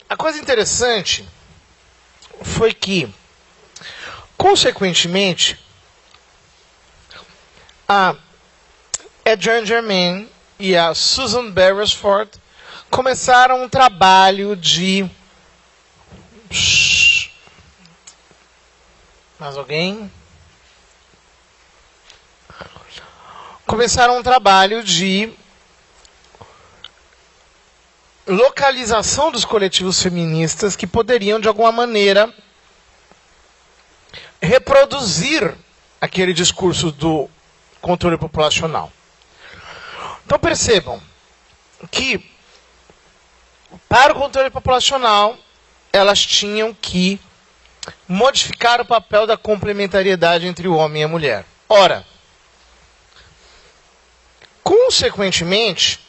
a coisa interessante foi que, consequentemente, a Adrienne Germain e a Susan Beresford começaram um trabalho de... Mais alguém? Começaram um trabalho de localização dos coletivos feministas que poderiam, de alguma maneira, reproduzir aquele discurso do controle populacional. Então percebam que, para o controle populacional, elas tinham que modificar o papel da complementariedade entre o homem e a mulher. Ora, consequentemente,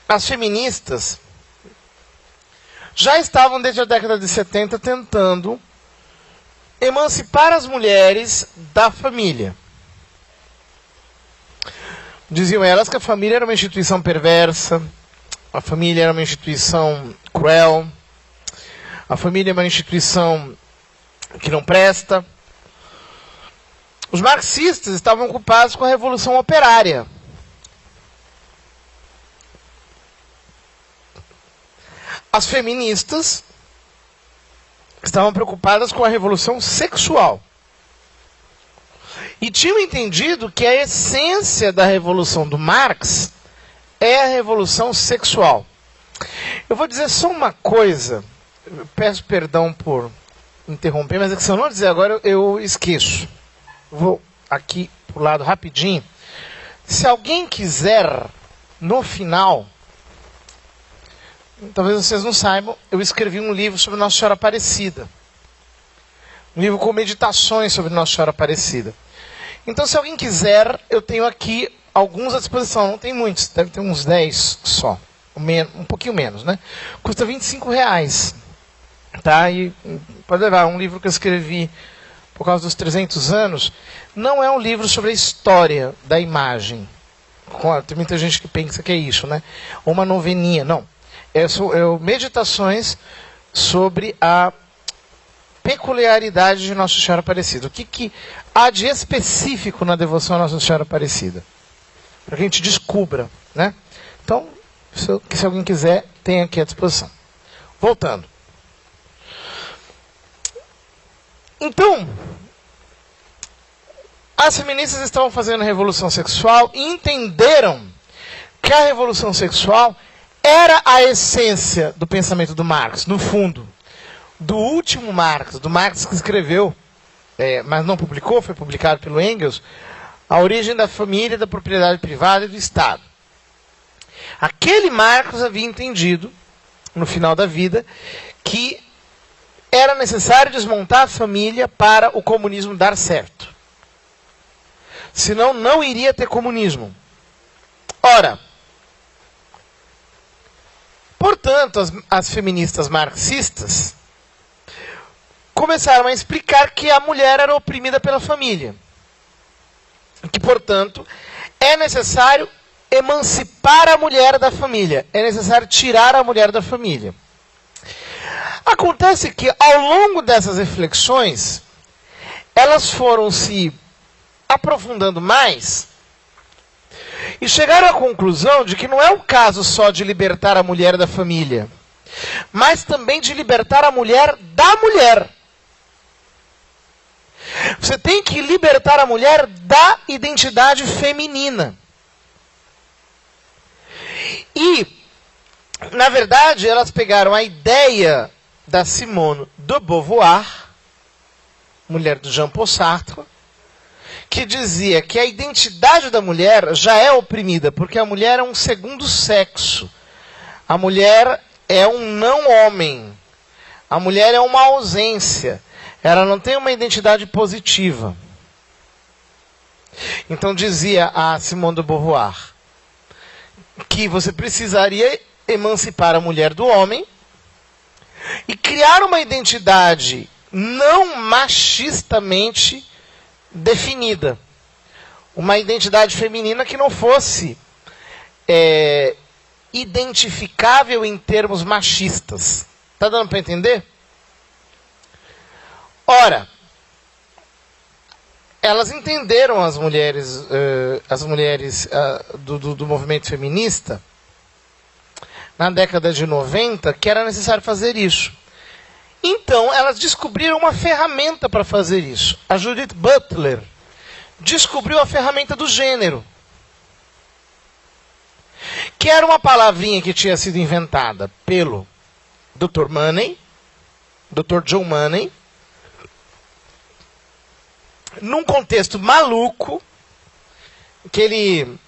as feministas já estavam desde a década de 70 tentando emancipar as mulheres da família. Diziam elas que a família era uma instituição perversa, a família era uma instituição cruel, a família é uma instituição que não presta. Os marxistas estavam ocupados com a Revolução Operária. As feministas estavam preocupadas com a revolução sexual. E tinham entendido que a essência da revolução do Marx é a revolução sexual. Eu vou dizer só uma coisa, eu peço perdão por interromper, mas é que se eu não dizer agora eu esqueço. Vou aqui pro lado rapidinho. Se alguém quiser, no final, talvez vocês não saibam, eu escrevi um livro sobre Nossa Senhora Aparecida. Um livro com meditações sobre Nossa Senhora Aparecida. Então, se alguém quiser, eu tenho aqui alguns à disposição. Não tem muitos, deve ter uns 10 só. Um pouquinho menos, né? Custa R$25. Tá? E pode levar, um livro que eu escrevi por causa dos 300 anos. Não é um livro sobre a história da imagem. Tem muita gente que pensa que é isso, né? Ou uma noveninha. Não. É meditações sobre a peculiaridade de Nossa Senhora Aparecida. O que há de específico na devoção a Nossa Senhora Aparecida? Para que a gente descubra, né? Então, se alguém quiser, tem aqui à disposição. Voltando. Então, as feministas estavam fazendo a revolução sexual e entenderam que a revolução sexual era a essência do pensamento do Marx, no fundo. Do último Marx, do Marx que escreveu, mas não publicou, foi publicado pelo Engels, A Origem da Família, da Propriedade Privada e do Estado. Aquele Marx havia entendido, no final da vida, que era necessário desmontar a família para o comunismo dar certo. Senão não iria ter comunismo. Ora, portanto, as feministas marxistas começaram a explicar que a mulher era oprimida pela família. Que, portanto, é necessário emancipar a mulher da família. É necessário tirar a mulher da família. Acontece que, ao longo dessas reflexões, elas foram se aprofundando mais e chegaram à conclusão de que não é o caso só de libertar a mulher da família, mas também de libertar a mulher da mulher. Você tem que libertar a mulher da identidade feminina. E, na verdade, elas pegaram a ideia da Simone de Beauvoir, mulher do Jean-Paul Sartre, que dizia que a identidade da mulher já é oprimida, porque a mulher é um segundo sexo. A mulher é um não-homem. A mulher é uma ausência. Ela não tem uma identidade positiva. Então dizia a Simone de Beauvoir que você precisaria emancipar a mulher do homem e criar uma identidade não machistamente definida. Uma identidade feminina que não fosse identificável em termos machistas. Tá dando para entender? Ora, elas entenderam, as mulheres do movimento feminista, na década de 90, que era necessário fazer isso. Então, elas descobriram uma ferramenta para fazer isso. A Judith Butler descobriu a ferramenta do gênero, que era uma palavrinha que tinha sido inventada pelo Dr. Money, Dr. John Money, num contexto maluco, que ele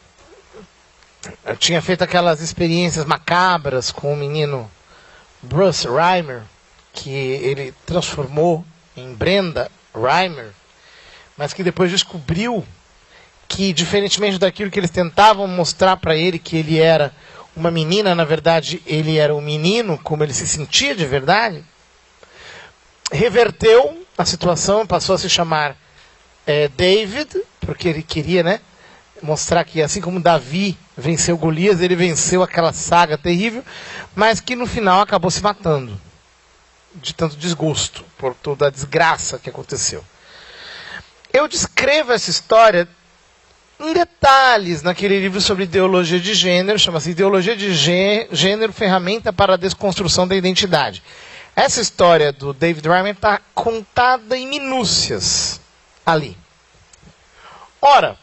tinha feito aquelas experiências macabras com o menino Bruce Reimer, que ele transformou em Brenda Reimer, mas que depois descobriu que, diferentemente daquilo que eles tentavam mostrar para ele, que ele era uma menina, na verdade ele era um menino, como ele se sentia de verdade, reverteu a situação, passou a se chamar David, porque ele queria, né, mostrar que, assim como Davi venceu Golias, ele venceu aquela saga terrível, mas que no final acabou se matando, de tanto desgosto, por toda a desgraça que aconteceu. Eu descrevo essa história em detalhes naquele livro sobre ideologia de gênero, chama-se Ideologia de Gênero, Ferramenta para a Desconstrução da Identidade. Essa história do David Reimer está contada em minúcias ali. Ora,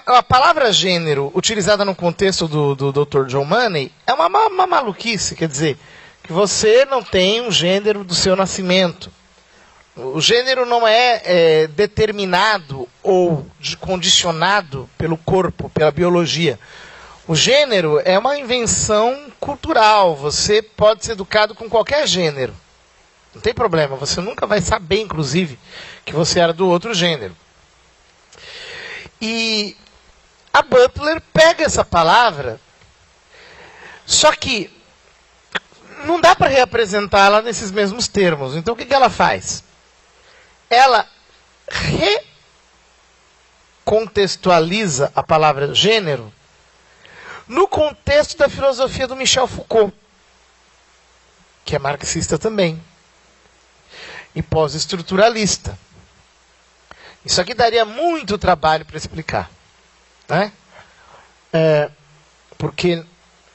a palavra gênero, utilizada no contexto do Dr. John Money, é uma maluquice, quer dizer, que você não tem um gênero do seu nascimento. O gênero não é determinado ou condicionado pelo corpo, pela biologia. O gênero é uma invenção cultural. Você pode ser educado com qualquer gênero. Não tem problema. Você nunca vai saber, inclusive, que você era do outro gênero. E a Butler pega essa palavra, só que não dá para reapresentá-la nesses mesmos termos. Então o que ela faz? Ela recontextualiza a palavra gênero no contexto da filosofia do Michel Foucault, que é marxista também, e pós-estruturalista. Isso aqui daria muito trabalho para explicar, né? Porque,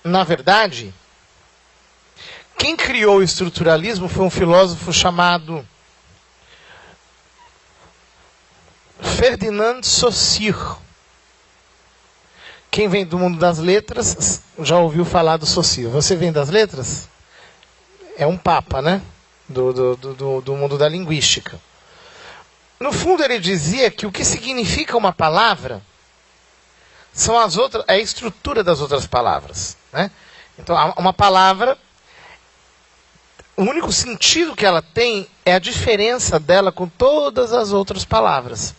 na verdade, quem criou o estruturalismo foi um filósofo chamado Ferdinand Saussure. Quem vem do mundo das letras já ouviu falar do Saussure. Você vem das letras? É um papa, né? Do mundo da linguística. No fundo, ele dizia que o que significa uma palavra são é a estrutura das outras palavras, né? Então, uma palavra, o único sentido que ela tem é a diferença dela com todas as outras palavras.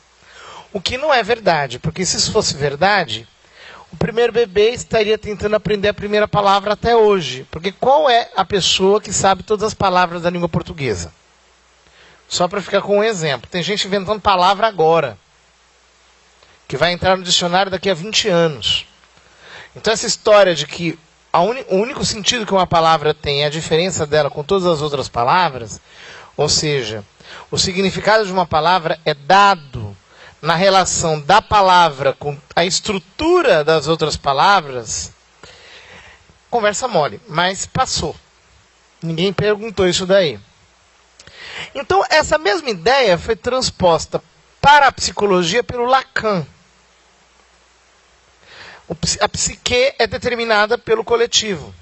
O que não é verdade, porque se isso fosse verdade, o primeiro bebê estaria tentando aprender a primeira palavra até hoje. Porque qual é a pessoa que sabe todas as palavras da língua portuguesa? Só para ficar com um exemplo. Tem gente inventando palavra agora, que vai entrar no dicionário daqui a 20 anos. Então essa história de que o único sentido que uma palavra tem é a diferença dela com todas as outras palavras, ou seja, o significado de uma palavra é dado na relação da palavra com a estrutura das outras palavras, conversa mole, mas passou. Ninguém perguntou isso daí. Então, essa mesma ideia foi transposta para a psicologia pelo Lacan. A psique é determinada pelo coletivo.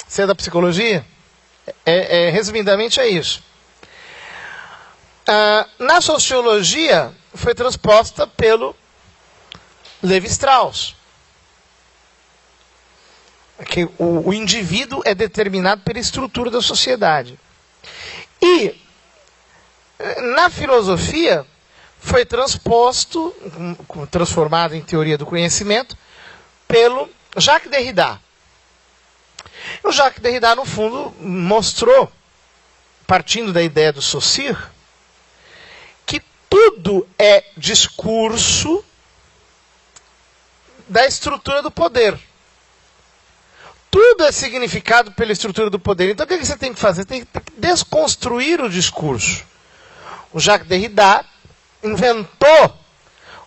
Você é da psicologia? Resumidamente é isso. Na sociologia, foi transposta pelo Levi-Strauss. Que o indivíduo é determinado pela estrutura da sociedade. E, na filosofia, foi transformado em teoria do conhecimento, pelo Jacques Derrida. O Jacques Derrida, no fundo, mostrou, partindo da ideia do Saussure, que tudo é discurso da estrutura do poder. Tudo é significado pela estrutura do poder. Então o que você tem que fazer? Tem que desconstruir o discurso. O Jacques Derrida inventou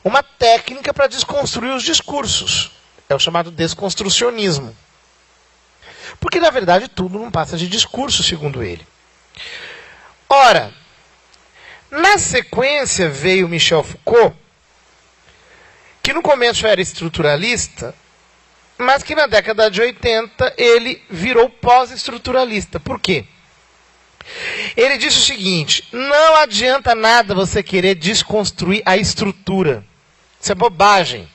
uma técnica para desconstruir os discursos. É o chamado desconstrucionismo. Porque, na verdade, tudo não passa de discurso, segundo ele. Ora, na sequência veio Michel Foucault, que no começo era estruturalista, mas que na década de 80 ele virou pós-estruturalista. Por quê? Ele disse o seguinte: não adianta nada você querer desconstruir a estrutura. Isso é bobagem.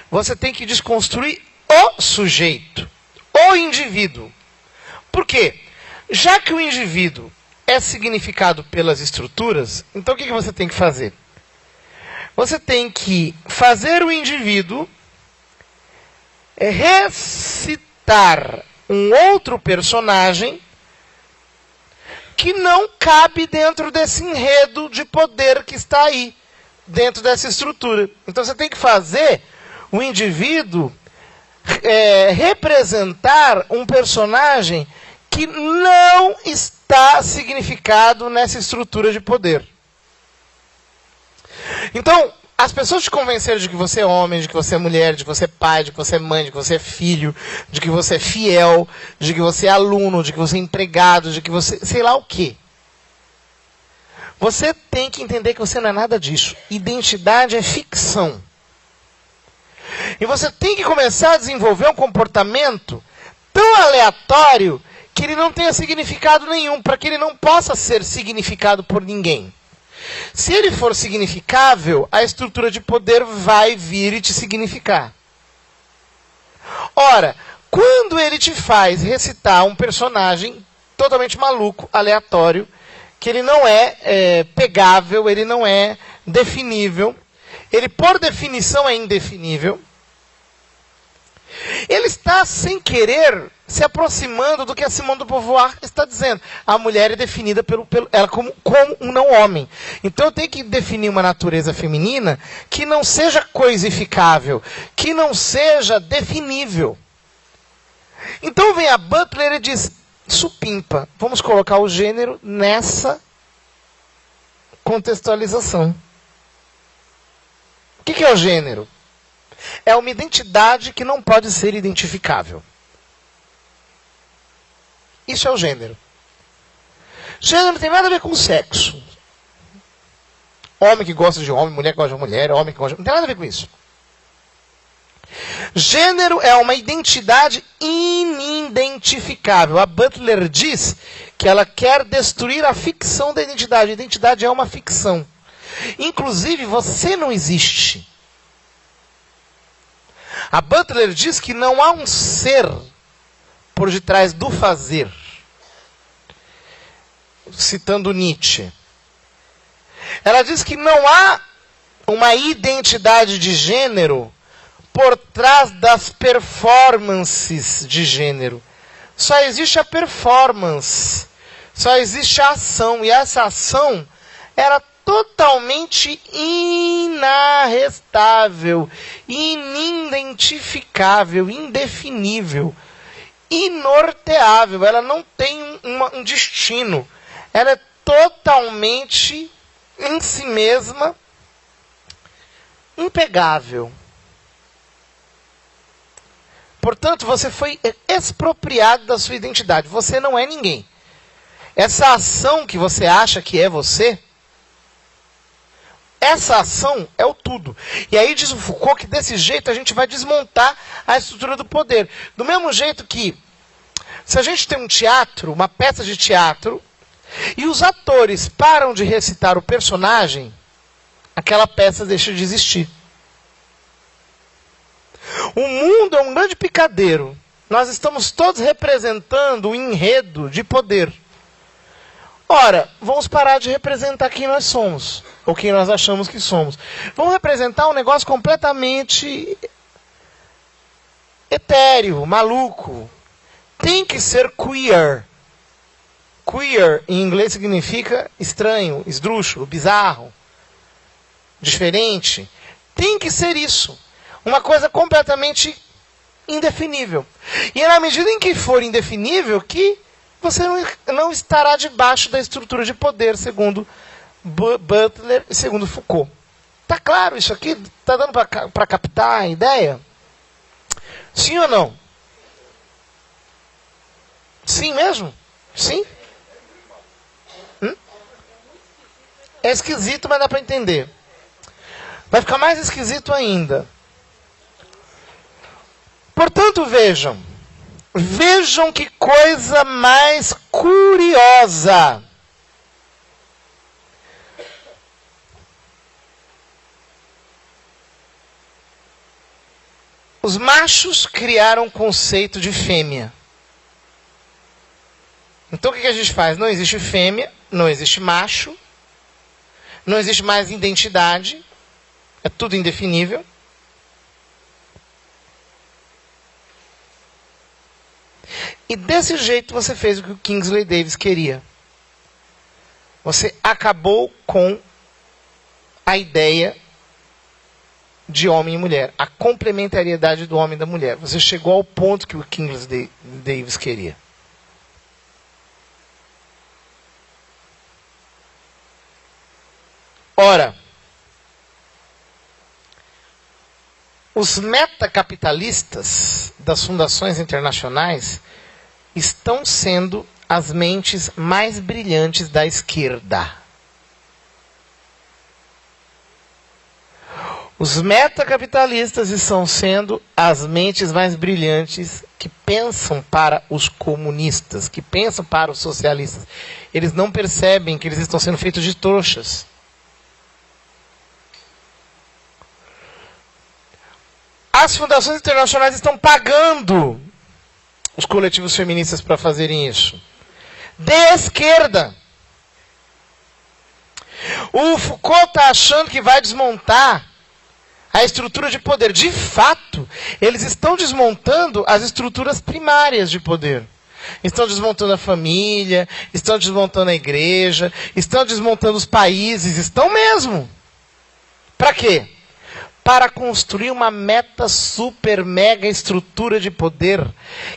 Você tem que desconstruir o sujeito, o indivíduo. Por quê? Já que o indivíduo é significado pelas estruturas, então o que você tem que fazer? Você tem que fazer o indivíduo recitar um outro personagem que não cabe dentro desse enredo de poder que está aí, dentro dessa estrutura. Então você tem que fazer o indivíduo representar um personagem que não está significado nessa estrutura de poder. Então, as pessoas te convenceram de que você é homem, de que você é mulher, de que você é pai, de que você é mãe, de que você é filho, de que você é fiel, de que você é aluno, de que você é empregado, de que você... sei lá o quê. Você tem que entender que você não é nada disso. Identidade é ficção. E você tem que começar a desenvolver um comportamento tão aleatório que ele não tenha significado nenhum, para que ele não possa ser significado por ninguém. Se ele for significável, a estrutura de poder vai vir e te significar. Ora, quando ele te faz recitar um personagem totalmente maluco, aleatório, que ele não é pegável, ele não é definível, ele por definição é indefinível, ele está, sem querer, se aproximando do que a Simone de Beauvoir está dizendo. A mulher é definida ela como um não-homem. Então eu tenho que definir uma natureza feminina que não seja coisificável, que não seja definível. Então vem a Butler e diz, supimpa, vamos colocar o gênero nessa contextualização. O que é o gênero? É uma identidade que não pode ser identificável. Isso é o gênero. Gênero não tem nada a ver com sexo. Homem que gosta de homem, mulher que gosta de mulher, homem que gosta de... não tem nada a ver com isso. Gênero é uma identidade inidentificável. A Butler diz que ela quer destruir a ficção da identidade. A identidade é uma ficção. Inclusive, você não existe. A Butler diz que não há um ser por detrás do fazer. Citando Nietzsche. Ela diz que não há uma identidade de gênero por trás das performances de gênero. Só existe a performance. Só existe a ação. E essa ação era totalmente inarrestável, inidentificável, indefinível, inorteável. Ela não tem um destino. Ela é totalmente, em si mesma, impegável. Portanto, você foi expropriado da sua identidade. Você não é ninguém. Essa ação que você acha que é você, essa ação é o tudo. E aí diz o Foucault que desse jeito a gente vai desmontar a estrutura do poder. Do mesmo jeito que, se a gente tem um teatro, uma peça de teatro, e os atores param de recitar o personagem, aquela peça deixa de existir. O mundo é um grande picadeiro. Nós estamos todos representando um enredo de poder. Ora, vamos parar de representar quem nós somos, ou quem nós achamos que somos. Vamos representar um negócio completamente etéreo, maluco. Tem que ser queer. Queer, em inglês, significa estranho, esdrúxulo, bizarro, diferente. Tem que ser isso. Uma coisa completamente indefinível. E é na medida em que for indefinível que você não estará debaixo da estrutura de poder, segundo Butler e segundo Foucault. Tá claro isso aqui? Tá dando para captar a ideia? Sim ou não? Sim mesmo? Sim? É esquisito, mas dá para entender. Vai ficar mais esquisito ainda. Portanto, vejam que coisa mais curiosa. Os machos criaram o conceito de fêmea. Então o que a gente faz? Não existe fêmea, não existe macho, não existe mais identidade, é tudo indefinível. E desse jeito você fez o que o Kingsley Davis queria. Você acabou com a ideia de homem e mulher, a complementariedade do homem e da mulher. Você chegou ao ponto que o Kingsley Davis queria. Ora, os metacapitalistas das fundações internacionais estão sendo as mentes mais brilhantes da esquerda. Os metacapitalistas estão sendo as mentes mais brilhantes que pensam para os comunistas, que pensam para os socialistas. Eles não percebem que eles estão sendo feitos de trouxas. As fundações internacionais estão pagando os coletivos feministas para fazerem isso. De esquerda. O Foucault está achando que vai desmontar a estrutura de poder. De fato, eles estão desmontando as estruturas primárias de poder. Estão desmontando a família, estão desmontando a igreja, estão desmontando os países, estão mesmo. Para quê? Para construir uma meta super mega estrutura de poder,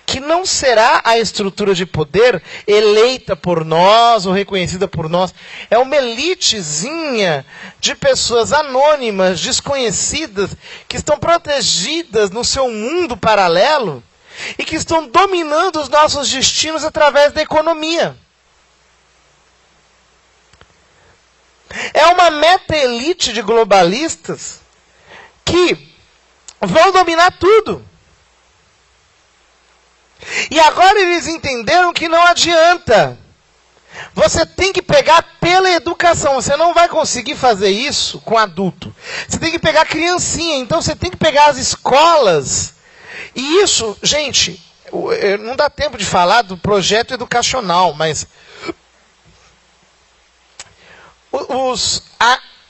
que não será a estrutura de poder eleita por nós ou reconhecida por nós. É uma elitezinha de pessoas anônimas, desconhecidas, que estão protegidas no seu mundo paralelo e que estão dominando os nossos destinos através da economia. É uma meta-elite de globalistas que vão dominar tudo. E agora eles entenderam que não adianta. Você tem que pegar pela educação. Você não vai conseguir fazer isso com adulto. Você tem que pegar criancinha. Então você tem que pegar as escolas. E isso, gente, não dá tempo de falar do projeto educacional, mas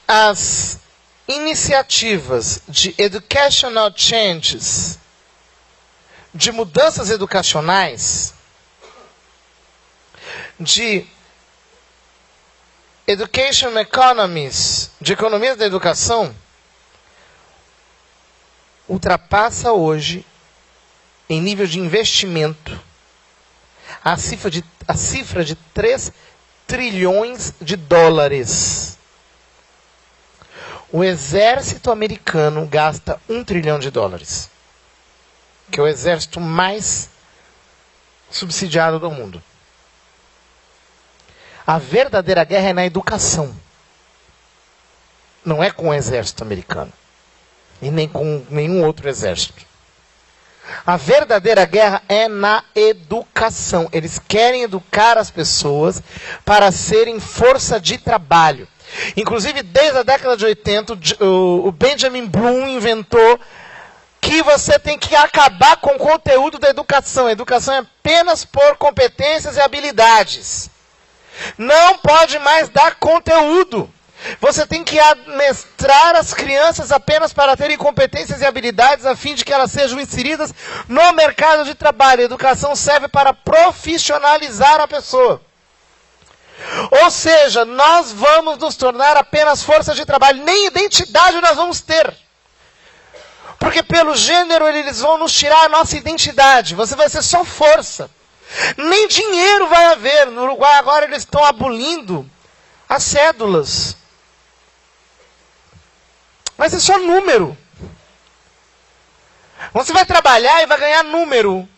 as iniciativas de educational changes, de mudanças educacionais, de education economies, de economias da educação, ultrapassa hoje, em nível de investimento, a cifra de 3 trilhões de dólares. O exército americano gasta 1 trilhão de dólares. Que é o exército mais subsidiado do mundo. A verdadeira guerra é na educação. Não é com o exército americano. E nem com nenhum outro exército. A verdadeira guerra é na educação. Eles querem educar as pessoas para serem força de trabalho. Inclusive, desde a década de 80, o Benjamin Bloom inventou que você tem que acabar com o conteúdo da educação. A educação é apenas por competências e habilidades. Não pode mais dar conteúdo. Você tem que adestrar as crianças apenas para terem competências e habilidades a fim de que elas sejam inseridas no mercado de trabalho. A educação serve para profissionalizar a pessoa. Ou seja, nós vamos nos tornar apenas força de trabalho. Nem identidade nós vamos ter. Porque pelo gênero eles vão nos tirar a nossa identidade. Você vai ser só força. Nem dinheiro vai haver. No Uruguai agora eles estão abolindo as cédulas. Vai ser só número. Você vai trabalhar e vai ganhar número.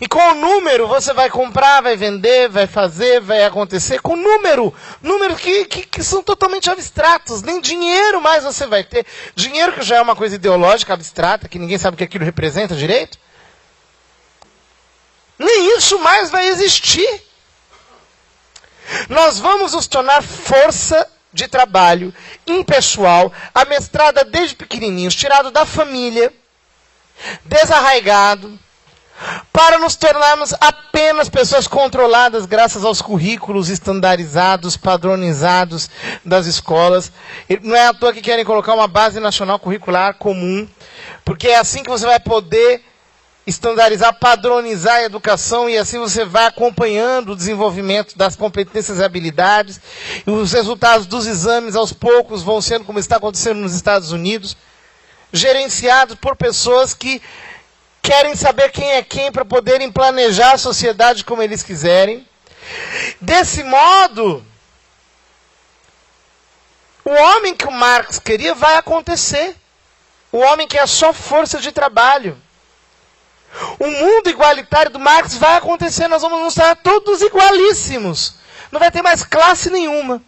E com o número você vai comprar, vai vender, vai fazer, vai acontecer. Com número. Números que são totalmente abstratos. Nem dinheiro mais você vai ter. Dinheiro que já é uma coisa ideológica, abstrata, que ninguém sabe o que aquilo representa direito. Nem isso mais vai existir. Nós vamos nos tornar força de trabalho impessoal, amestrada desde pequenininhos, tirado da família, desarraigado, para nos tornarmos apenas pessoas controladas graças aos currículos estandarizados, padronizados das escolas. Não é à toa que querem colocar uma base nacional curricular comum, porque é assim que você vai poder estandarizar, padronizar a educação, e assim você vai acompanhando o desenvolvimento das competências e habilidades, e os resultados dos exames aos poucos vão sendo, como está acontecendo nos Estados Unidos, gerenciados por pessoas que querem saber quem é quem para poderem planejar a sociedade como eles quiserem. Desse modo, o homem que o Marx queria vai acontecer. O homem que é só força de trabalho. O mundo igualitário do Marx vai acontecer. Nós vamos estar todos igualíssimos. Não vai ter mais classe nenhuma.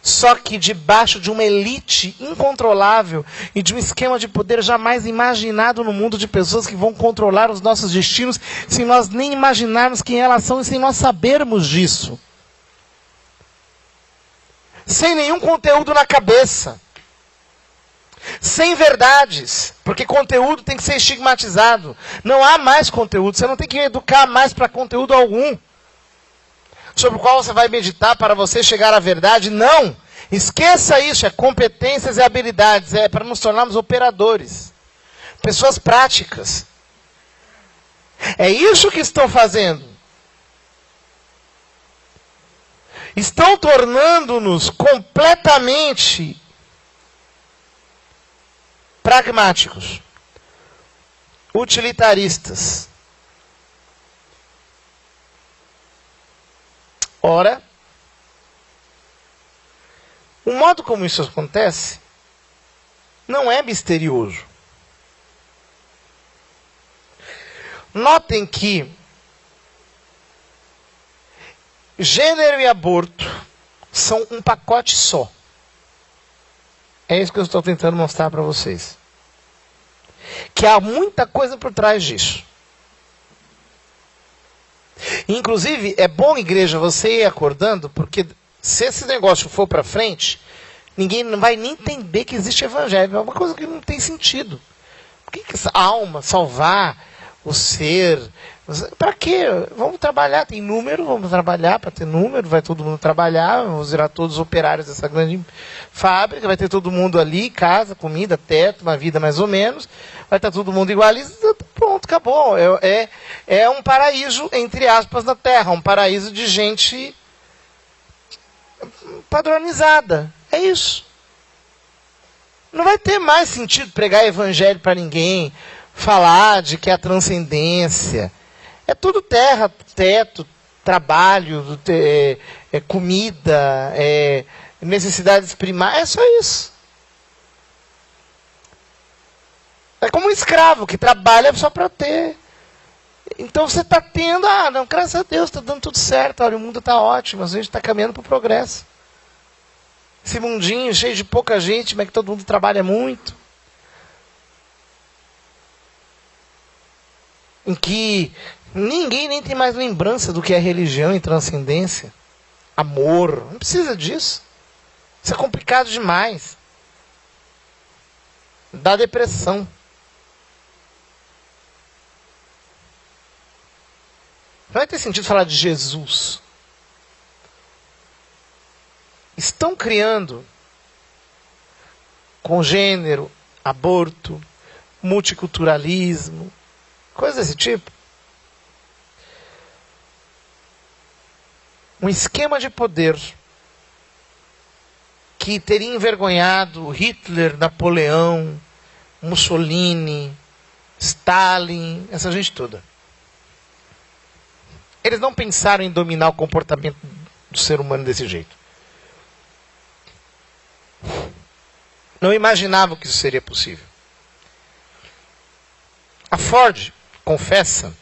Só que debaixo de uma elite incontrolável e de um esquema de poder jamais imaginado no mundo, de pessoas que vão controlar os nossos destinos sem nós nem imaginarmos quem elas são e sem nós sabermos disso. Sem nenhum conteúdo na cabeça. Sem verdades. Porque conteúdo tem que ser estigmatizado. Não há mais conteúdo. Você não tem que educar mais para conteúdo algum, sobre o qual você vai meditar para você chegar à verdade. Não! Esqueça isso, é competências e habilidades, é para nos tornarmos operadores. Pessoas práticas. É isso que estão fazendo. Estão tornando-nos completamente pragmáticos, utilitaristas. Ora, o modo como isso acontece não é misterioso. Notem que gênero e aborto são um pacote só. É isso que eu estou tentando mostrar para vocês. Que há muita coisa por trás disso. Inclusive, é bom, igreja, você ir acordando, porque se esse negócio for para frente, ninguém não vai nem entender que existe evangelho. É uma coisa que não tem sentido. Por que essa alma, salvar o ser? Para quê? Vamos trabalhar, tem número, vamos trabalhar para ter número, vai todo mundo trabalhar, vamos virar todos operários dessa grande fábrica, vai ter todo mundo ali, casa, comida, teto, uma vida mais ou menos, vai estar todo mundo igualizado, pronto, acabou. É um paraíso, entre aspas, na Terra, um paraíso de gente padronizada. É isso. Não vai ter mais sentido pregar evangelho para ninguém, falar de que é a transcendência. É tudo terra, teto, trabalho, comida, necessidades primárias. É só isso. É como um escravo que trabalha só para ter. Então você está tendo, não, graças a Deus, está dando tudo certo. Olha, o mundo está ótimo, a gente está caminhando para o progresso. Esse mundinho cheio de pouca gente, mas que todo mundo trabalha muito. Em que ninguém nem tem mais lembrança do que é religião e transcendência. Amor. Não precisa disso. Isso é complicado demais. Dá depressão. Não vai ter sentido falar de Jesus. Estão criando congênero, aborto, multiculturalismo, coisas desse tipo. Um esquema de poder que teria envergonhado Hitler, Napoleão, Mussolini, Stalin, essa gente toda. Eles não pensaram em dominar o comportamento do ser humano desse jeito. Não imaginavam que isso seria possível. A Ford confessa,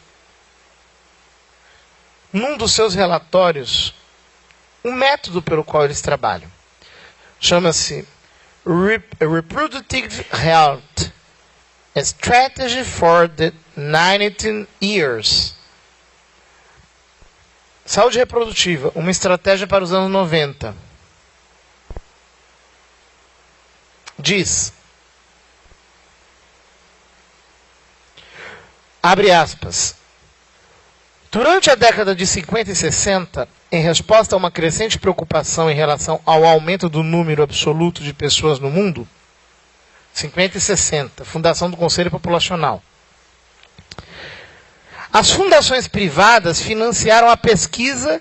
num dos seus relatórios, um método pelo qual eles trabalham. Chama-se Reproductive Health, a Strategy for the 19 Years. Saúde reprodutiva, uma estratégia para os anos 90. Diz, abre aspas, durante a década de 50 e 60, em resposta a uma crescente preocupação em relação ao aumento do número absoluto de pessoas no mundo, 50 e 60, fundação do Conselho Populacional, as fundações privadas financiaram a pesquisa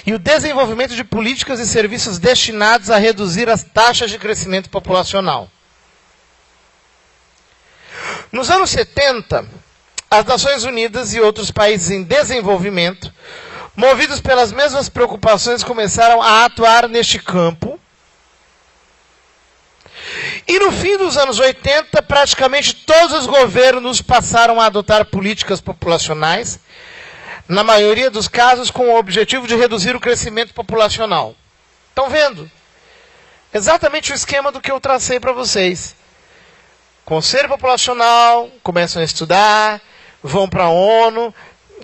e o desenvolvimento de políticas e serviços destinados a reduzir as taxas de crescimento populacional. Nos anos 70, as Nações Unidas e outros países em desenvolvimento, movidos pelas mesmas preocupações, começaram a atuar neste campo. E no fim dos anos 80, praticamente todos os governos passaram a adotar políticas populacionais, na maioria dos casos com o objetivo de reduzir o crescimento populacional. Estão vendo? Exatamente o esquema do que eu tracei para vocês. Conselho Populacional, começam a estudar, vão para a ONU,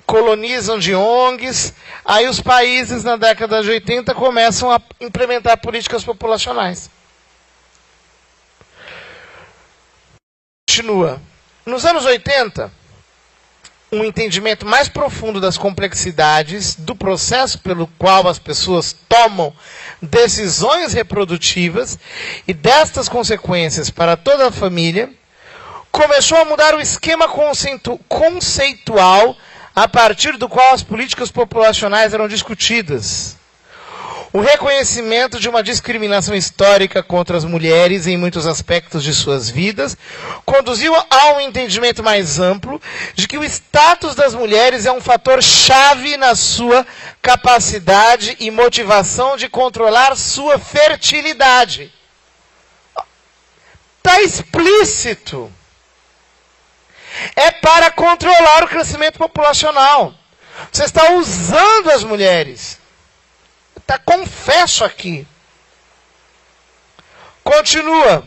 colonizam de ONGs, aí os países na década de 80 começam a implementar políticas populacionais. Continua. Nos anos 80, um entendimento mais profundo das complexidades do processo pelo qual as pessoas tomam decisões reprodutivas e destas consequências para toda a família, começou a mudar o esquema conceitual a partir do qual as políticas populacionais eram discutidas. O reconhecimento de uma discriminação histórica contra as mulheres em muitos aspectos de suas vidas conduziu a um entendimento mais amplo de que o status das mulheres é um fator chave na sua capacidade e motivação de controlar sua fertilidade. Está explícito. É para controlar o crescimento populacional. Você está usando as mulheres. Tá, confesso aqui. Continua.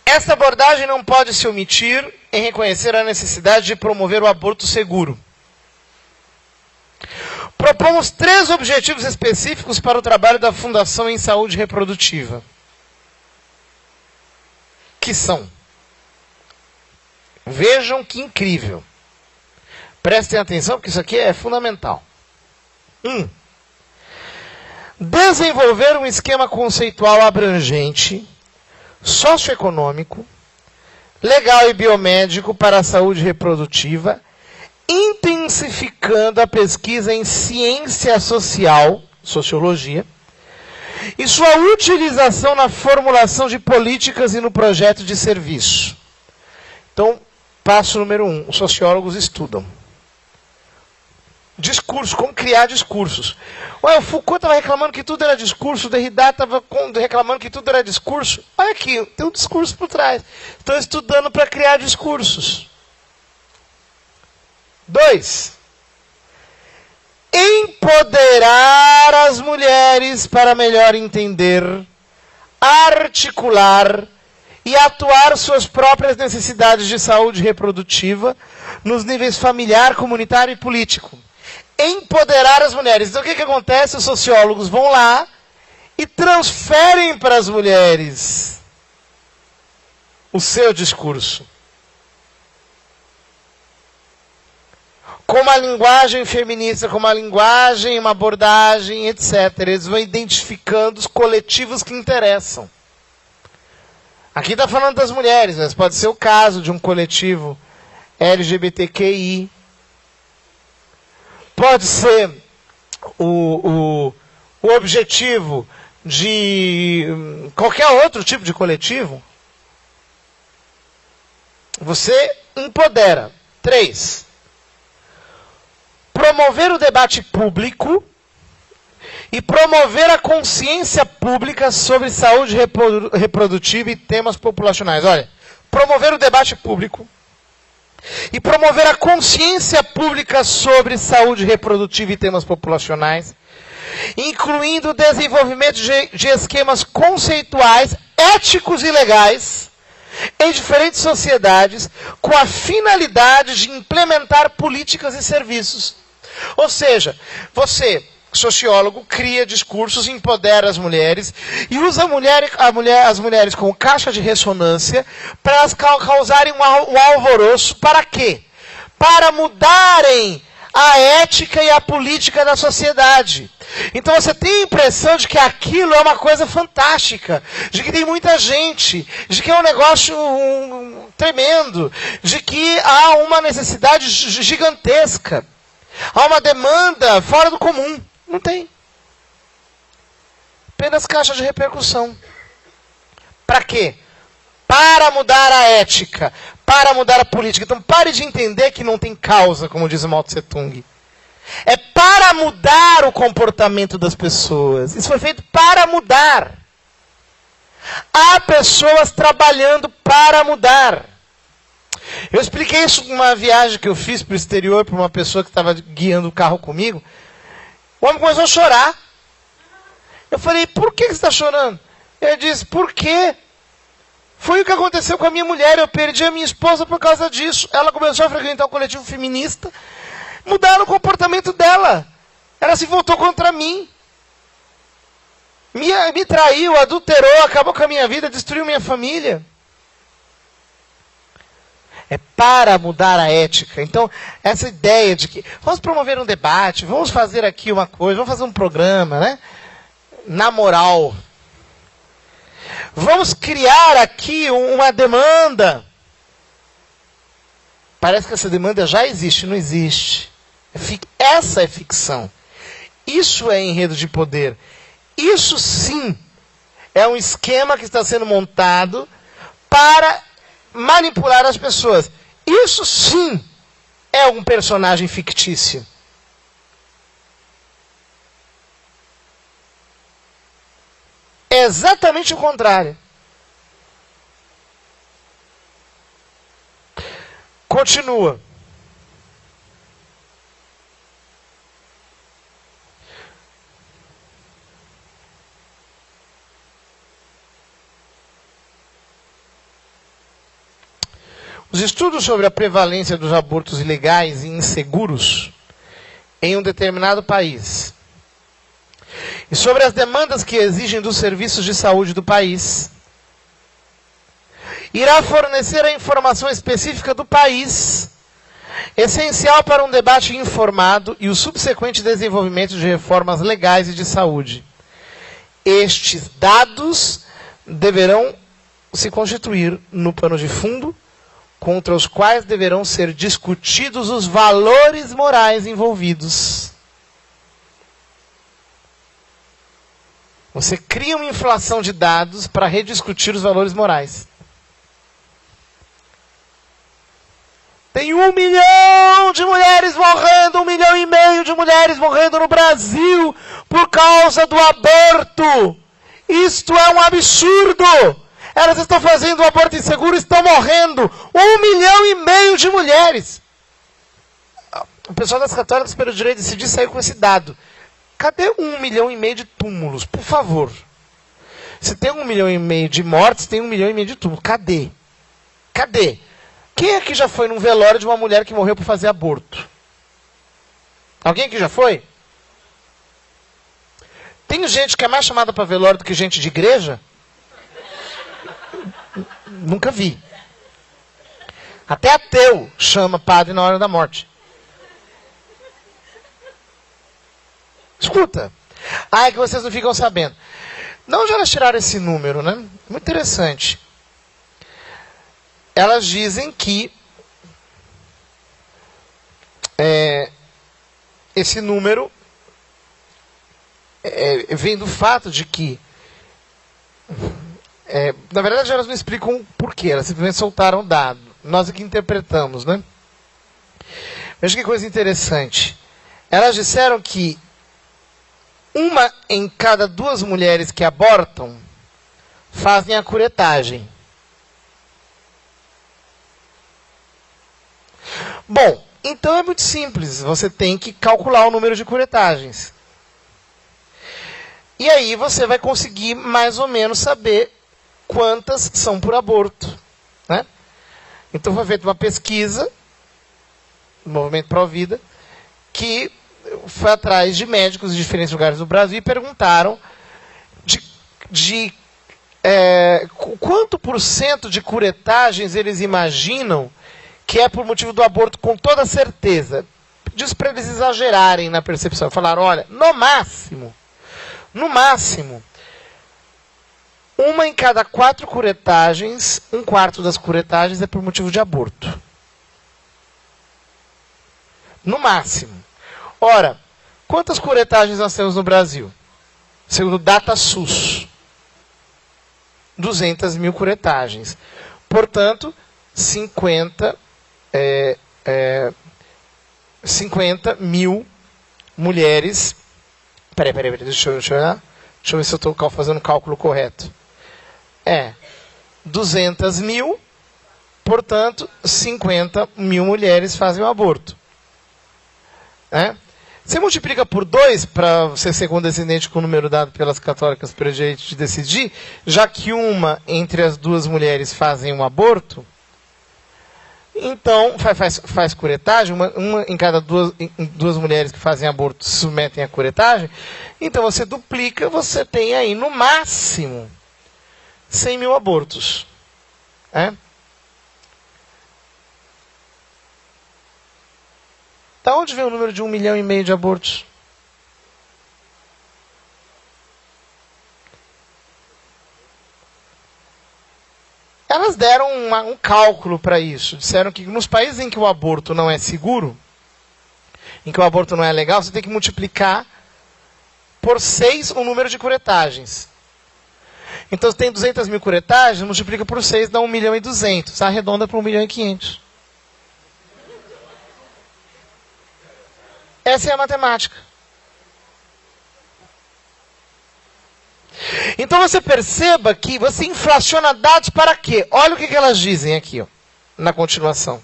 Essa abordagem não pode se omitir em reconhecer a necessidade de promover o aborto seguro. Propomos 3 objetivos específicos para o trabalho da Fundação em Saúde Reprodutiva. Que são, vejam que incrível. Prestem atenção, porque isso aqui é fundamental. 1. Desenvolver um esquema conceitual abrangente, socioeconômico, legal e biomédico para a saúde reprodutiva, intensificando a pesquisa em ciência social, sociologia, e sua utilização na formulação de políticas e no projeto de serviço. Então, passo número 1, os sociólogos estudam. Discurso, como criar discursos. Ué, o Foucault estava reclamando que tudo era discurso, o Derrida estava reclamando que tudo era discurso. Olha aqui, tem um discurso por trás. Estão estudando para criar discursos. 2. Empoderar as mulheres para melhor entender, articular e atuar suas próprias necessidades de saúde reprodutiva nos níveis familiar, comunitário e político. Empoderar as mulheres. Então o que acontece? Os sociólogos vão lá e transferem para as mulheres o seu discurso. Com uma linguagem feminista, com uma linguagem, uma abordagem, etc. Eles vão identificando os coletivos que interessam. Aqui está falando das mulheres, mas pode ser o caso de um coletivo LGBTQI. Pode ser o objetivo de qualquer outro tipo de coletivo, você empodera. 3. Promover o debate público e promover a consciência pública sobre saúde reprodutiva e temas populacionais. Olha, promover o debate público e promover a consciência pública sobre saúde reprodutiva e temas populacionais, incluindo o desenvolvimento de esquemas conceituais, éticos e legais em diferentes sociedades, com a finalidade de implementar políticas e serviços. Ou seja, você, sociólogo, cria discursos, empodera as mulheres e usa as mulheres como caixa de ressonância para elas causarem um alvoroço. Para quê? Para mudarem a ética e a política da sociedade. Então você tem a impressão de que aquilo é uma coisa fantástica, de que tem muita gente, de que é um negócio tremendo, de que há uma necessidade gigantesca, há uma demanda fora do comum. Não tem. Apenas caixa de repercussão. Para quê? Para mudar a ética, para mudar a política. Então pare de entender que não tem causa, como diz o Mao Tse Tung. É para mudar o comportamento das pessoas. Isso foi feito para mudar. Há pessoas trabalhando para mudar. Eu expliquei isso numa viagem que eu fiz para o exterior para uma pessoa que estava guiando o carro comigo. O homem começou a chorar. Eu falei, por que você está chorando? Ele disse, por quê? Foi o que aconteceu com a minha mulher. Eu perdi a minha esposa por causa disso. Ela começou a frequentar o coletivo feminista. Mudaram o comportamento dela. Ela se voltou contra mim. Me traiu, adulterou, acabou com a minha vida, destruiu minha família. É para mudar a ética. Então, essa ideia de que vamos promover um debate, vamos fazer aqui uma coisa, vamos fazer um programa, né? Na moral. Vamos criar aqui uma demanda. Parece que essa demanda já existe, não existe. Essa é ficção. Isso é enredo de poder. Isso sim é um esquema que está sendo montado para manipular as pessoas. Isso sim é um personagem fictício. É exatamente o contrário. Continua. Os estudos sobre a prevalência dos abortos ilegais e inseguros em um determinado país e sobre as demandas que exigem dos serviços de saúde do país irá fornecer a informação específica do país, essencial para um debate informado e o subsequente desenvolvimento de reformas legais e de saúde. Estes dados deverão se constituir no pano de fundo contra os quais deverão ser discutidos os valores morais envolvidos. Você cria uma inflação de dados para rediscutir os valores morais. Tem 1 milhão de mulheres morrendo, 1,5 milhão de mulheres morrendo no Brasil por causa do aborto. Isto é um absurdo. Elas estão fazendo um aborto inseguro e estão morrendo. 1,5 milhão de mulheres. O pessoal das católicas pelo direito de decidir saiu com esse dado. Cadê 1,5 milhão de túmulos? Por favor. Se tem 1,5 milhão de mortes, tem 1,5 milhão de túmulos. Cadê? Cadê? Quem aqui já foi num velório de uma mulher que morreu por fazer aborto? Alguém aqui já foi? Tem gente que é mais chamada para velório do que gente de igreja? Nunca vi. Até ateu chama padre na hora da morte. Escuta. Ah, é que vocês não ficam sabendo. Não, já elas tiraram esse número, né? Muito interessante. Elas dizem que esse número vem do fato de que Na verdade, elas não explicam por quê, elas simplesmente soltaram o dado. Nós aqui interpretamos, né? Veja que coisa interessante. Elas disseram que 1 em cada 2 mulheres que abortam fazem a curetagem. Bom, então é muito simples. Você tem que calcular o número de curetagens. E aí você vai conseguir mais ou menos saber quantas são por aborto, né? Então foi feita uma pesquisa do Movimento Pro Vida, que foi atrás de médicos de diferentes lugares do Brasil e perguntaram quanto % de curetagens eles imaginam que é por motivo do aborto com toda certeza. Diz para eles exagerarem na percepção. Falaram, olha, no máximo, 1 em cada 4 curetagens, 1/4 das curetagens é por motivo de aborto. No máximo. Ora, quantas curetagens nós temos no Brasil? Segundo o DataSUS. 200 mil curetagens. Portanto, 50 mil mulheres. Peraí, deixa eu olhar. Deixa eu ver se eu estou fazendo o cálculo correto. 200 mil, portanto, 50 mil mulheres fazem o aborto. Você multiplica por 2 para você ser condescendente com o número dado pelas católicas para o direito de decidir, já que 1 entre as 2 mulheres fazem um aborto, então faz curetagem, uma em cada 2 mulheres que fazem aborto se submetem à curetagem, então você duplica, você tem aí no máximo 100 mil abortos. Da onde vem o número de 1,5 milhão de abortos? Elas deram um cálculo para isso. Disseram que nos países em que o aborto não é seguro, em que o aborto não é legal, você tem que multiplicar por 6 o número de curetagens. Então, se tem 200 mil curetagens, multiplica por 6, dá 1.200.000. Arredonda para 1.500.000. Essa é a matemática. Então você perceba que você inflaciona dados para quê? Olha o que elas dizem aqui, na continuação.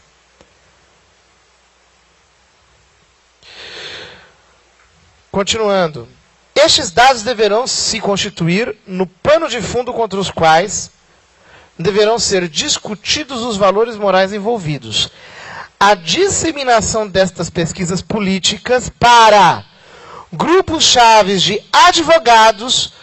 Continuando. Estes dados deverão se constituir no pano de fundo contra os quais deverão ser discutidos os valores morais envolvidos. A disseminação destas pesquisas políticas para grupos chaves de advogados,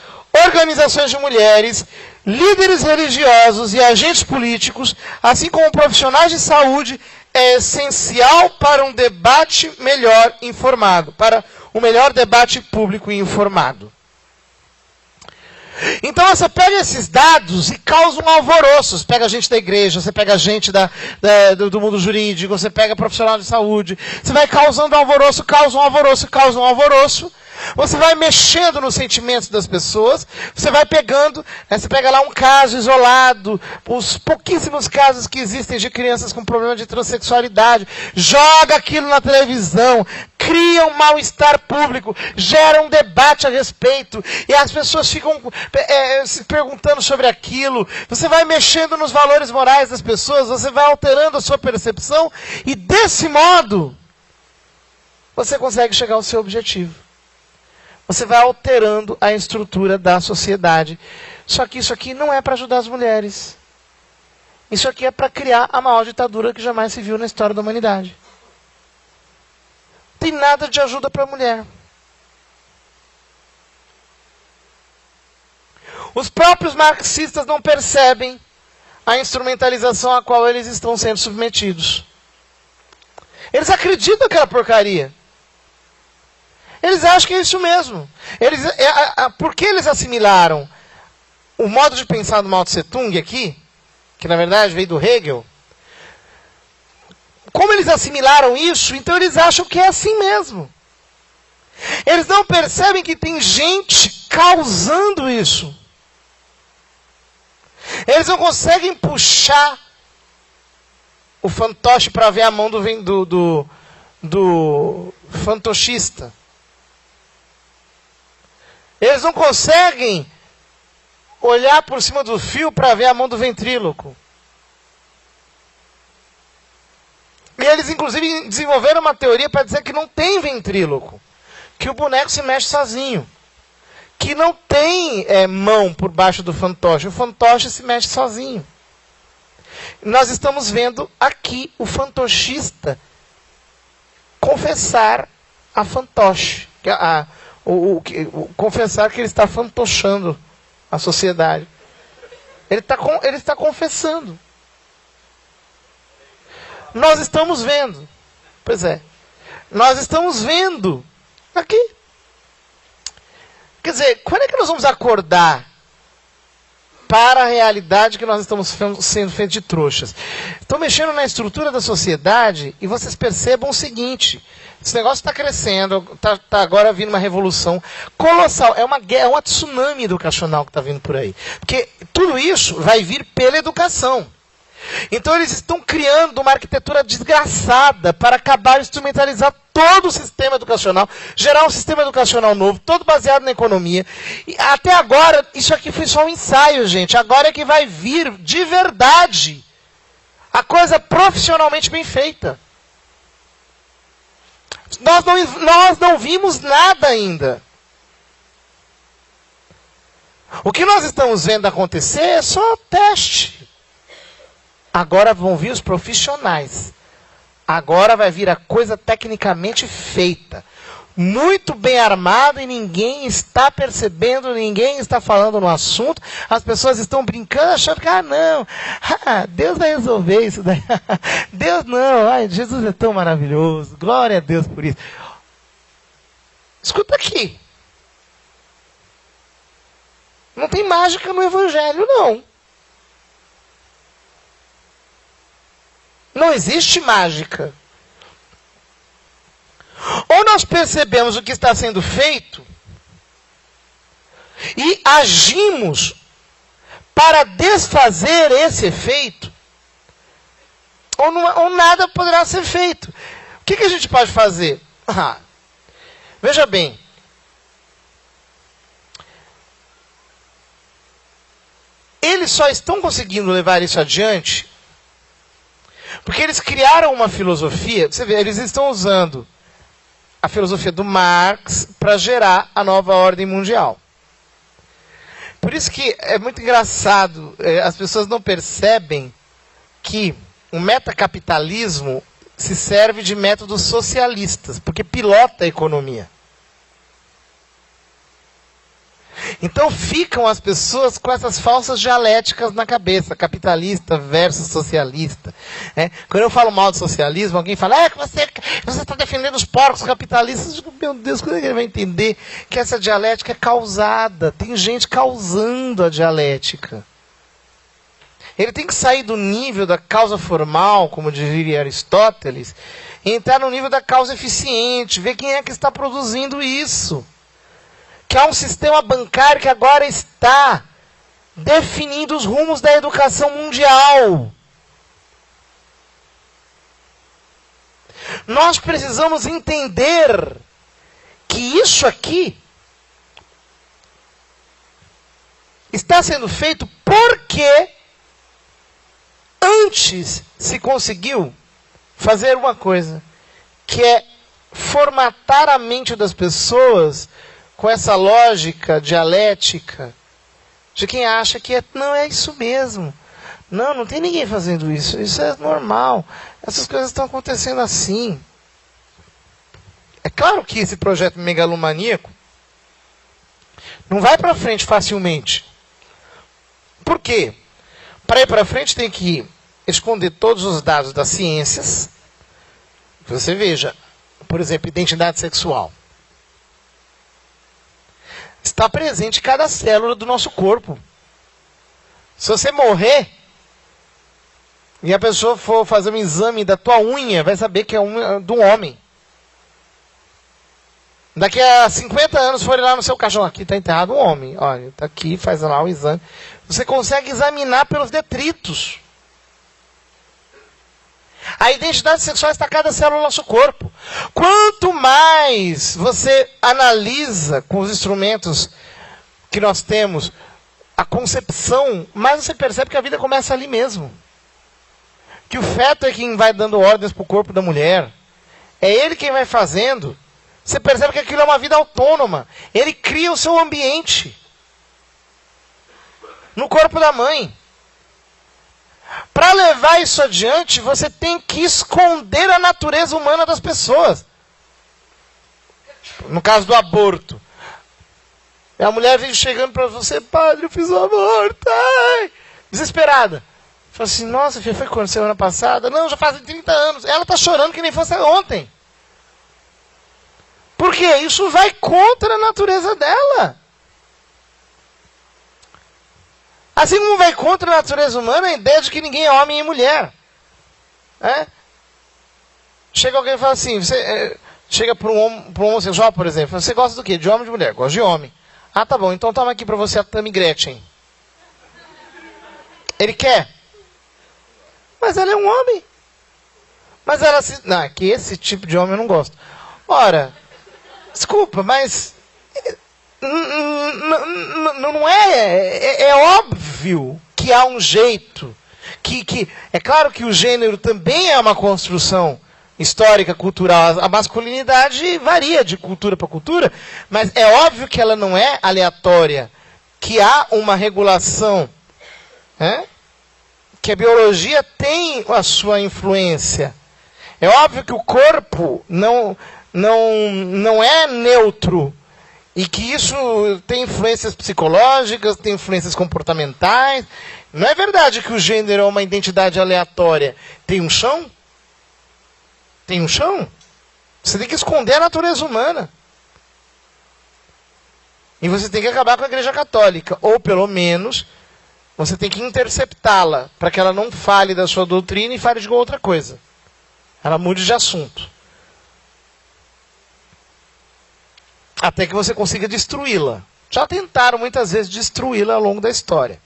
organizações de mulheres, líderes religiosos e agentes políticos, assim como profissionais de saúde, é essencial para um debate melhor informado, para um melhor debate público e informado. Então você pega esses dados e causa um alvoroço. Você pega gente da igreja, você pega gente do mundo jurídico, você pega profissional de saúde. Você vai causando alvoroço, causa um alvoroço. Você vai mexendo nos sentimentos das pessoas. Você vai pegando, você pega lá um caso isolado, os pouquíssimos casos que existem de crianças com problema de transexualidade. Joga aquilo na televisão, cria um mal-estar público, gera um debate a respeito, e as pessoas ficam se perguntando sobre aquilo. Você vai mexendo nos valores morais das pessoas, você vai alterando a sua percepção, e desse modo, você consegue chegar ao seu objetivo. Você vai alterando a estrutura da sociedade. Só que isso aqui não é para ajudar as mulheres. Isso aqui é para criar a maior ditadura que jamais se viu na história da humanidade. Não tem nada de ajuda para a mulher. Os próprios marxistas não percebem a instrumentalização a qual eles estão sendo submetidos. Eles acreditam naquela porcaria. Eles acham que é isso mesmo. Por que eles assimilaram o modo de pensar do Mao Tse Tung aqui, que na verdade veio do Hegel? Como eles assimilaram isso, então eles acham que é assim mesmo. Eles não percebem que tem gente causando isso. Eles não conseguem puxar o fantoche para ver a mão do fantochista. Eles não conseguem olhar por cima do fio para ver a mão do ventríloco. E eles, inclusive, desenvolveram uma teoria para dizer que não tem ventríloco. Que o boneco se mexe sozinho. Que não tem mão por baixo do fantoche. O fantoche se mexe sozinho. Nós estamos vendo aqui o fantochista confessar a fantoche. Confessar que ele está fantochando a sociedade. Ele está confessando. Nós estamos vendo. Pois é. Nós estamos vendo aqui. Quer dizer, quando é que nós vamos acordar para a realidade que nós estamos sendo feitos de trouxas? Estou mexendo na estrutura da sociedade e vocês percebam o seguinte: esse negócio está crescendo, está agora vindo uma revolução colossal. É uma tsunami educacional que está vindo por aí. Porque tudo isso vai vir pela educação. Então eles estão criando uma arquitetura desgraçada para acabar de instrumentalizar todo o sistema educacional, gerar um sistema educacional novo, todo baseado na economia. E até agora, isso aqui foi só um ensaio, gente. Agora é que vai vir de verdade a coisa profissionalmente bem feita. Nós não vimos nada ainda. O que nós estamos vendo acontecer é só teste. Agora vão vir os profissionais. Agora vai vir a coisa tecnicamente feita. Muito bem armada e ninguém está percebendo, ninguém está falando no assunto. As pessoas estão brincando, achando que, não, Deus vai resolver isso daí. Deus não, Jesus é tão maravilhoso. Glória a Deus por isso. Escuta aqui. Não tem mágica no Evangelho, não. Não existe mágica. Ou nós percebemos o que está sendo feito e agimos para desfazer esse efeito, ou nada poderá ser feito. O que a gente pode fazer? Veja bem. Eles só estão conseguindo levar isso adiante porque eles criaram uma filosofia. Você vê, eles estão usando a filosofia do Marx para gerar a nova ordem mundial. Por isso que é muito engraçado, as pessoas não percebem que o metacapitalismo se serve de métodos socialistas, porque pilota a economia. Então ficam as pessoas com essas falsas dialéticas na cabeça, capitalista versus socialista. Quando eu falo mal do socialismo, alguém fala, que você está defendendo os porcos capitalistas. Eu digo, meu Deus, quando é que ele vai entender que essa dialética é causada? Tem gente causando a dialética. Ele tem que sair do nível da causa formal, como diria Aristóteles, e entrar no nível da causa eficiente, ver quem é que está produzindo isso. Que há um sistema bancário que agora está definindo os rumos da educação mundial. Nós precisamos entender que isso aqui está sendo feito porque antes se conseguiu fazer uma coisa, que é formatar a mente das pessoas com essa lógica dialética de quem acha que não é isso mesmo. Não tem ninguém fazendo isso. Isso é normal. Essas coisas estão acontecendo assim. É claro que esse projeto megalomaníaco não vai para frente facilmente. Por quê? Para ir para frente tem que esconder todos os dados das ciências. Você veja, por exemplo, identidade sexual. Está presente em cada célula do nosso corpo. Se você morrer e a pessoa for fazer um exame da tua unha, vai saber que é a unha de um homem. Daqui a 50 anos forem lá no seu caixão, aqui está enterrado um homem. Olha, está aqui, faz lá o exame. Você consegue examinar pelos detritos. A identidade sexual está em cada célula do nosso corpo. Quanto mais você analisa com os instrumentos que nós temos a concepção, mais você percebe que a vida começa ali mesmo. Que o feto é quem vai dando ordens para o corpo da mulher. É ele quem vai fazendo. Você percebe que aquilo é uma vida autônoma. Ele cria o seu ambiente. No corpo da mãe. Para levar isso adiante, você tem que esconder a natureza humana das pessoas. No caso do aborto. A mulher vem chegando para você, padre, eu fiz um aborto. Ai! Desesperada. Fala assim, nossa, filha, foi quando? Semana passada? Não, já fazem 30 anos. Ela está chorando que nem fosse ontem. Por quê? Isso vai contra a natureza dela. Assim como vai contra a natureza humana a ideia de que ninguém é homem e mulher. Chega alguém e fala assim, chega para um homossexual, por exemplo, você gosta do quê? De homem ou de mulher? Gosto de homem. Ah, tá bom, então toma aqui para você a Tammy Gretchen. Ele quer. Mas ela é um homem. Mas ela se... Não, que esse tipo de homem eu não gosto. Ora, desculpa, mas... Não é... É óbvio que há um jeito. É claro que o gênero também é uma construção histórica, cultural. A masculinidade varia de cultura para cultura, mas é óbvio que ela não é aleatória. Que há uma regulação... que a biologia tem a sua influência. É óbvio que o corpo não é neutro e que isso tem influências psicológicas, tem influências comportamentais. Não é verdade que o gênero é uma identidade aleatória. Tem um chão? Tem um chão? Você tem que esconder a natureza humana. E você tem que acabar com a Igreja Católica. Ou, pelo menos... você tem que interceptá-la, para que ela não fale da sua doutrina e fale de outra coisa. Ela mude de assunto. Até que você consiga destruí-la. Já tentaram muitas vezes destruí-la ao longo da história.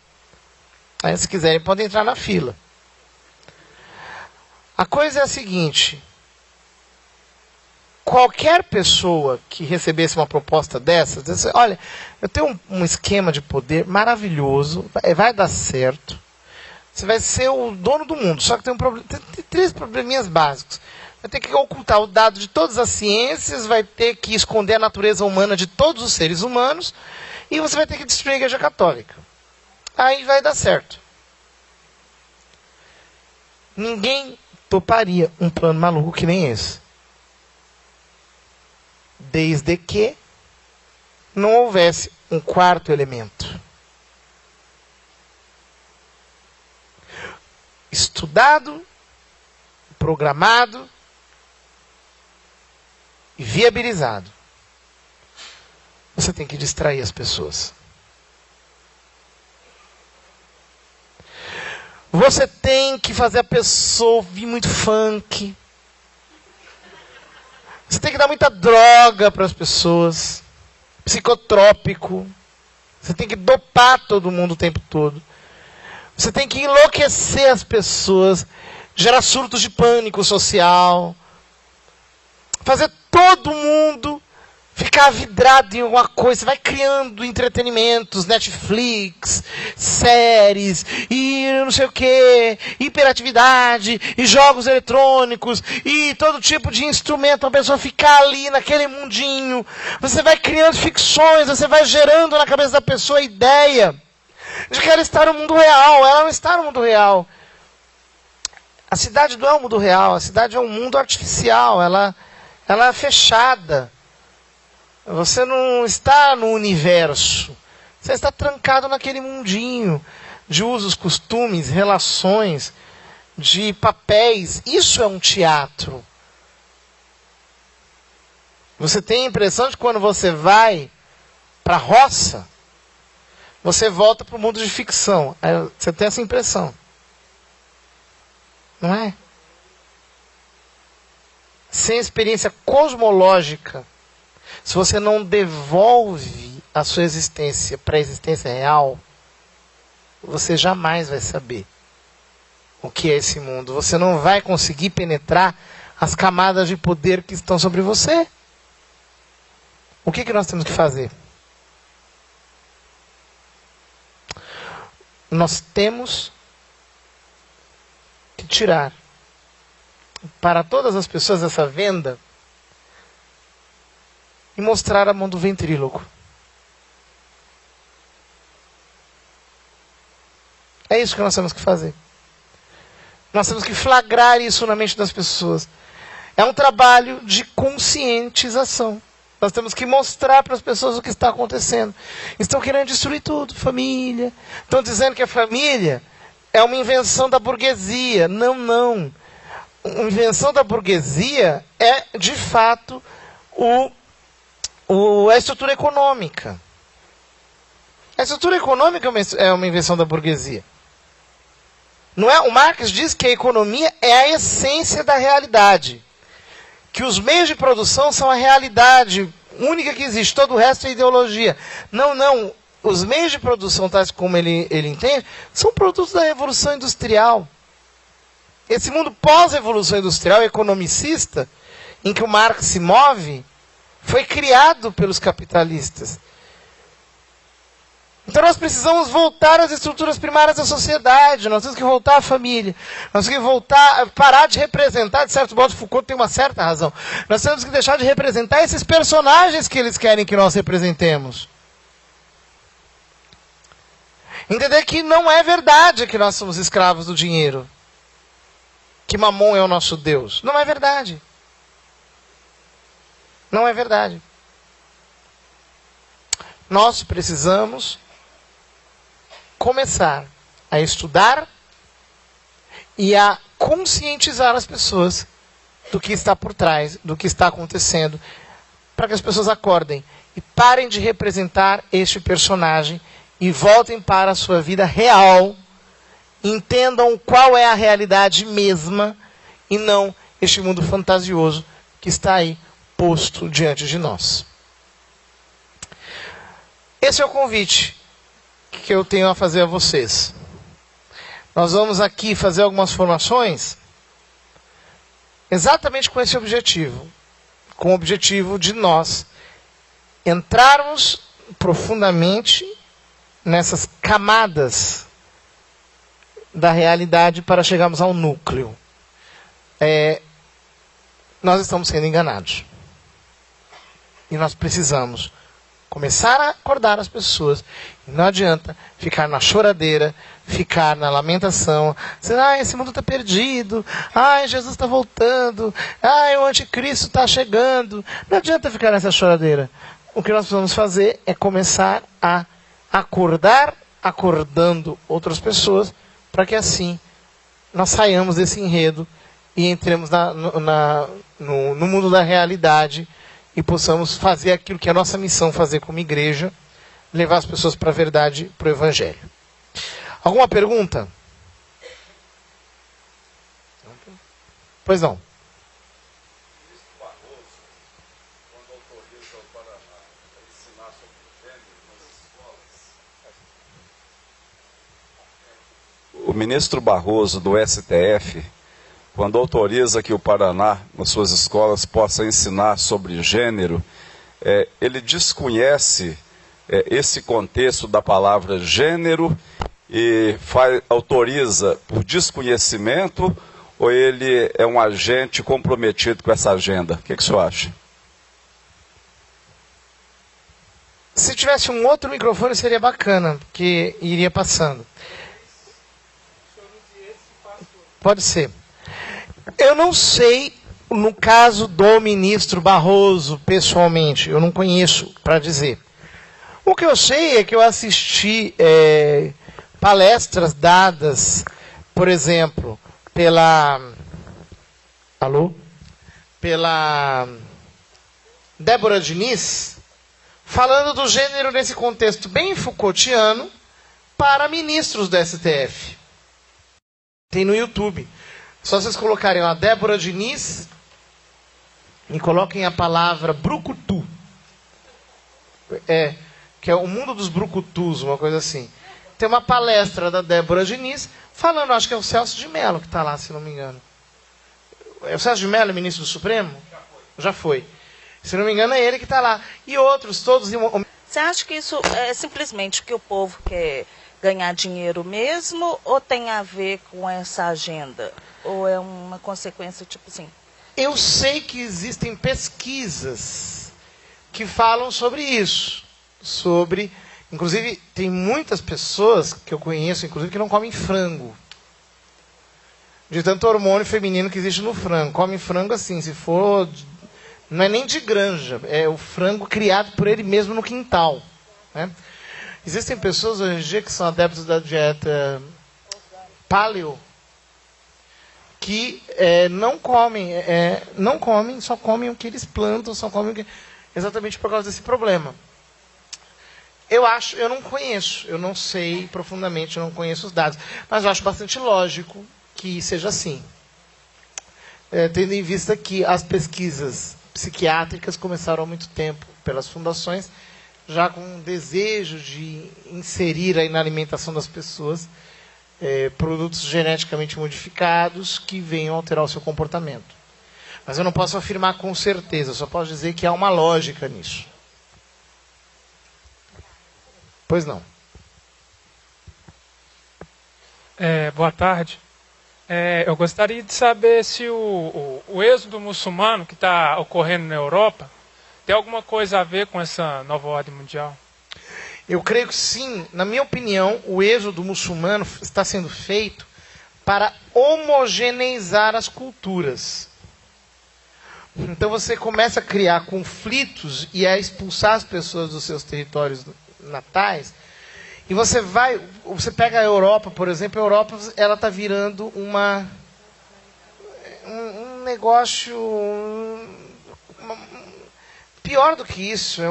Aí, se quiserem, podem entrar na fila. A coisa é a seguinte. Qualquer pessoa que recebesse uma proposta dessa, disse, olha, eu tenho um esquema de poder maravilhoso, vai dar certo. Você vai ser o dono do mundo, só que tem três probleminhas básicos. Vai ter que ocultar o dado de todas as ciências, vai ter que esconder a natureza humana de todos os seres humanos, e você vai ter que destruir a Igreja Católica. Aí vai dar certo. Ninguém toparia um plano maluco que nem esse. Desde que não houvesse um quarto elemento. Estudado, programado e viabilizado. Você tem que distrair as pessoas. Você tem que fazer a pessoa ouvir muito funk. Você tem que dar muita droga para as pessoas. Psicotrópico. Você tem que dopar todo mundo o tempo todo. Você tem que enlouquecer as pessoas. Gerar surtos de pânico social. Fazer todo mundo ficar vidrado em alguma coisa. Você vai criando entretenimentos, Netflix, séries, e não sei o que, hiperatividade, e jogos eletrônicos, e todo tipo de instrumento, a pessoa ficar ali naquele mundinho. Você vai criando ficções, você vai gerando na cabeça da pessoa a ideia de que ela está no mundo real. Ela não está no mundo real. A cidade não é um mundo real, a cidade é um mundo artificial, ela é fechada. Você não está no universo. Você está trancado naquele mundinho de usos, costumes, relações, de papéis. Isso é um teatro. Você tem a impressão de que quando você vai para a roça, você volta para o mundo de ficção. Você tem essa impressão. Não é? Sem experiência cosmológica, se você não devolve a sua existência para a existência real, você jamais vai saber o que é esse mundo. Você não vai conseguir penetrar as camadas de poder que estão sobre você. O que nós temos que fazer? Nós temos que tirar para todas as pessoas essa venda e mostrar a mão do ventríloco. É isso que nós temos que fazer. Nós temos que flagrar isso na mente das pessoas. É um trabalho de conscientização. Nós temos que mostrar para as pessoas o que está acontecendo. Estão querendo destruir tudo, família. Estão dizendo que a família é uma invenção da burguesia. Não, não. A invenção da burguesia é, de fato, a estrutura econômica. A estrutura econômica é uma invenção da burguesia. Não é? O Marx diz que a economia é a essência da realidade. Que os meios de produção são a realidade única que existe. Todo o resto é ideologia. Não, não. Os meios de produção, tais como ele entende, são produtos da Revolução Industrial. Esse mundo pós-Revolução Industrial, economicista, em que o Marx se move, foi criado pelos capitalistas. Então nós precisamos voltar às estruturas primárias da sociedade, nós temos que voltar à família, nós temos que voltar, parar de representar, de certo modo Foucault tem uma certa razão, nós temos que deixar de representar esses personagens que eles querem que nós representemos. Entender que não é verdade que nós somos escravos do dinheiro, que Mamon é o nosso Deus. Não é verdade. Não é verdade. Nós precisamos começar a estudar e a conscientizar as pessoas do que está por trás, do que está acontecendo, para que as pessoas acordem e parem de representar este personagem e voltem para a sua vida real, entendam qual é a realidade mesma e não este mundo fantasioso que está aí posto diante de nós. Esse é o convite que eu tenho a fazer a vocês. Nós vamos aqui fazer algumas formações exatamente com esse objetivo. Com o objetivo de nós entrarmos profundamente nessas camadas da realidade para chegarmos ao núcleo. Nós estamos sendo enganados. E nós precisamos começar a acordar as pessoas. E não adianta ficar na choradeira, ficar na lamentação, dizer, esse mundo está perdido, Jesus está voltando, o anticristo está chegando. Não adianta ficar nessa choradeira. O que nós precisamos fazer é começar a acordar, acordando outras pessoas, para que assim nós saiamos desse enredo e entremos no mundo da realidade e possamos fazer aquilo que é a nossa missão fazer como igreja, levar as pessoas para a verdade, para o Evangelho. Alguma pergunta? Pois não. O ministro Barroso, do STF, quando autoriza que o Paraná, nas suas escolas, possa ensinar sobre gênero, ele desconhece esse contexto da palavra gênero e autoriza por desconhecimento, ou ele é um agente comprometido com essa agenda? O que o senhor acha? Se tivesse um outro microfone seria bacana, porque iria passando. Pode ser. Eu não sei, no caso do ministro Barroso, pessoalmente, eu não conheço para dizer. O que eu sei é que eu assisti palestras dadas, por exemplo, pela Débora Diniz, falando do gênero nesse contexto bem Foucaultiano para ministros do STF. Tem no YouTube. Só vocês colocarem lá Débora Diniz e coloquem a palavra brucutu. que é o mundo dos brucutus, uma coisa assim. Tem uma palestra da Débora Diniz, falando, acho que é o Celso de Mello que está lá, se não me engano. É o Celso de Mello, ministro do Supremo? Já foi. Se não me engano, é ele que está lá. E outros, todos... Você acha que isso é simplesmente que o povo quer ganhar dinheiro mesmo, ou tem a ver com essa agenda? Ou é uma consequência, tipo assim? Eu sei que existem pesquisas que falam sobre isso. Inclusive, tem muitas pessoas que eu conheço, inclusive, que não comem frango. De tanto hormônio feminino que existe no frango. Come frango assim, se for... Não é nem de granja, é o frango criado por ele mesmo no quintal. Né? Existem pessoas hoje em dia que são adeptos da dieta paleo, que não comem, só comem o que eles plantam, só comem o que... Exatamente por causa desse problema. Eu não conheço, eu não sei profundamente, eu não conheço os dados, mas eu acho bastante lógico que seja assim. Tendo em vista que as pesquisas psiquiátricas começaram há muito tempo pelas fundações, já com um desejo de inserir aí na alimentação das pessoas produtos geneticamente modificados que venham alterar o seu comportamento. Mas eu não posso afirmar com certeza, eu só posso dizer que há uma lógica nisso. Pois não. Boa tarde. Eu gostaria de saber se o êxodo muçulmano que está ocorrendo na Europa tem alguma coisa a ver com essa nova ordem mundial? Eu creio que sim. Na minha opinião, o êxodo muçulmano está sendo feito para homogeneizar as culturas. Então você começa a criar conflitos e a expulsar as pessoas dos seus territórios natais. E você pega a Europa, por exemplo, a Europa ela está virando um negócio pior do que isso,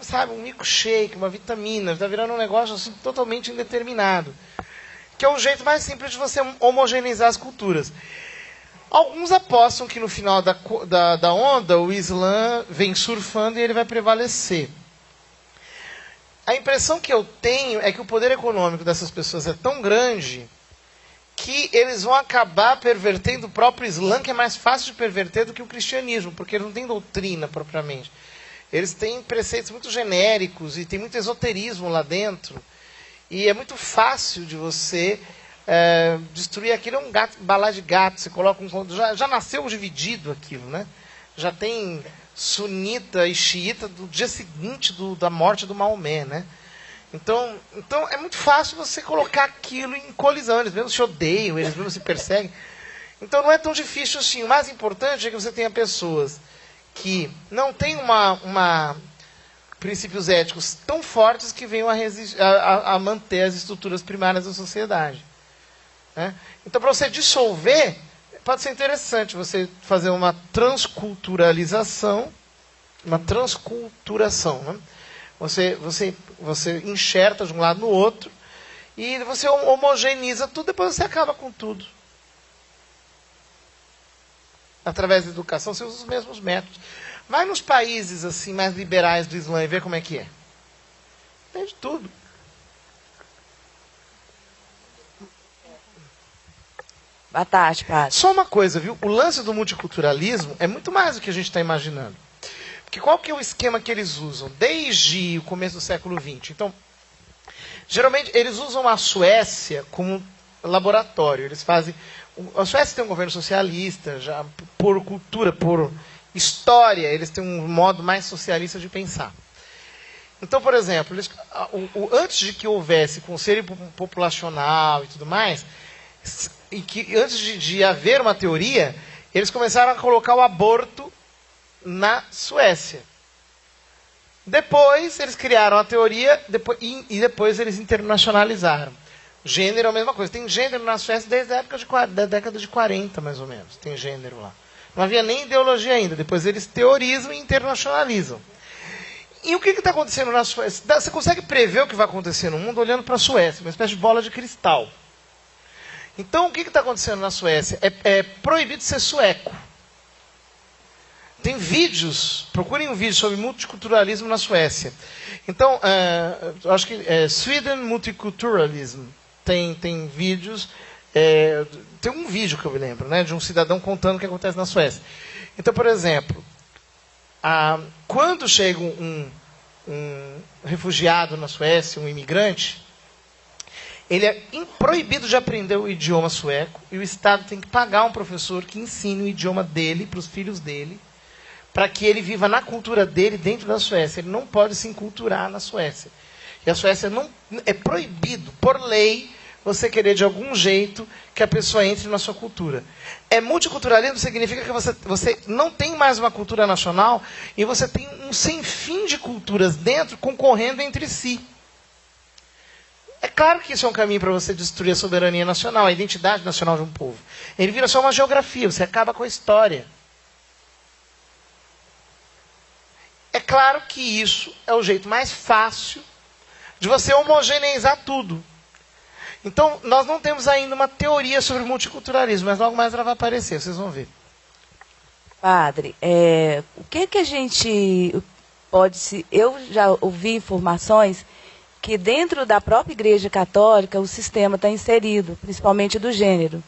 sabe, um milkshake, uma vitamina, está virando um negócio assim, totalmente indeterminado, que é o jeito mais simples de você homogeneizar as culturas. Alguns apostam que no final da onda o Islã vem surfando e ele vai prevalecer. A impressão que eu tenho é que o poder econômico dessas pessoas é tão grande que eles vão acabar pervertendo o próprio Islã, que é mais fácil de perverter do que o cristianismo, porque ele não tem doutrina propriamente. Eles têm preceitos muito genéricos e tem muito esoterismo lá dentro. E é muito fácil de você destruir aquilo. É um balá de gato. Você coloca já nasceu dividido aquilo, né? Já tem sunita e xiita do dia seguinte da morte do Maomé, né? Então é muito fácil você colocar aquilo em colisão. Eles mesmo se odeiam, eles mesmo se perseguem. Então não é tão difícil assim. O mais importante é que você tenha pessoas que não têm princípios éticos tão fortes que venham a manter as estruturas primárias da sociedade. Né? Então, para você dissolver, pode ser interessante você fazer uma transculturalização, uma transculturação. Né? Você enxerta de um lado no outro e você homogeneiza tudo, depois você acaba com tudo. Através da educação, você usa os mesmos métodos. Vai nos países assim mais liberais do Islã e vê como é que é. Tem de tudo. Boa tarde, padre. Só uma coisa, viu? O lance do multiculturalismo é muito mais do que a gente está imaginando. Porque qual que é o esquema que eles usam? Desde o começo do século XX. Então, geralmente, eles usam a Suécia como laboratório. Eles fazem... A Suécia tem um governo socialista, já por cultura, por história, eles têm um modo mais socialista de pensar. Então, por exemplo, antes de que houvesse conselho populacional e tudo mais, e que antes de haver uma teoria, eles começaram a colocar o aborto na Suécia. Depois, eles criaram a teoria e depois eles internacionalizaram. Gênero é a mesma coisa. Tem gênero na Suécia desde a época da década de 40, mais ou menos. Tem gênero lá. Não havia nem ideologia ainda. Depois eles teorizam e internacionalizam. E o que está acontecendo na Suécia? Você consegue prever o que vai acontecer no mundo olhando para a Suécia, uma espécie de bola de cristal. Então, o que está acontecendo na Suécia? É proibido ser sueco. Tem vídeos, procurem um vídeo sobre multiculturalismo na Suécia. Então, eu acho que Sweden Multiculturalism tem vídeos. Tem um vídeo que eu me lembro, né, de um cidadão contando o que acontece na Suécia. Então, por exemplo, quando chega um refugiado na Suécia, um imigrante, ele é proibido de aprender o idioma sueco e o Estado tem que pagar um professor que ensine o idioma dele para os filhos dele, para que ele viva na cultura dele dentro da Suécia. Ele não pode se enculturar na Suécia. E a Suécia não é proibido, por lei, você querer de algum jeito que a pessoa entre na sua cultura. Multiculturalismo significa que você não tem mais uma cultura nacional e você tem um sem fim de culturas dentro concorrendo entre si. É claro que isso é um caminho para você destruir a soberania nacional, a identidade nacional de um povo. Ele vira só uma geografia, você acaba com a história. É claro que isso é o jeito mais fácil de você homogeneizar tudo. Então, nós não temos ainda uma teoria sobre multiculturalismo, mas logo mais ela vai aparecer, vocês vão ver. Padre, o que a gente pode... Eu já ouvi informações que dentro da própria Igreja Católica o sistema está inserido, principalmente do gênero,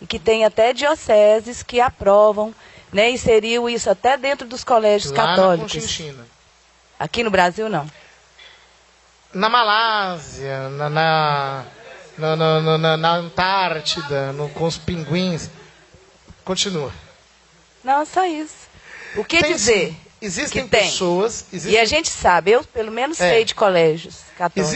e que tem até dioceses que aprovam, né, inseriu isso até dentro dos colégios católicos. Na Conchinchina. Aqui no Brasil, não. Na Malásia, na Antártida, com os pinguins. Continua. Não, só isso. O que tem, dizer? Sim. Existem que tem. pessoas... E a gente sabe, eu pelo menos sei de colégios católicos.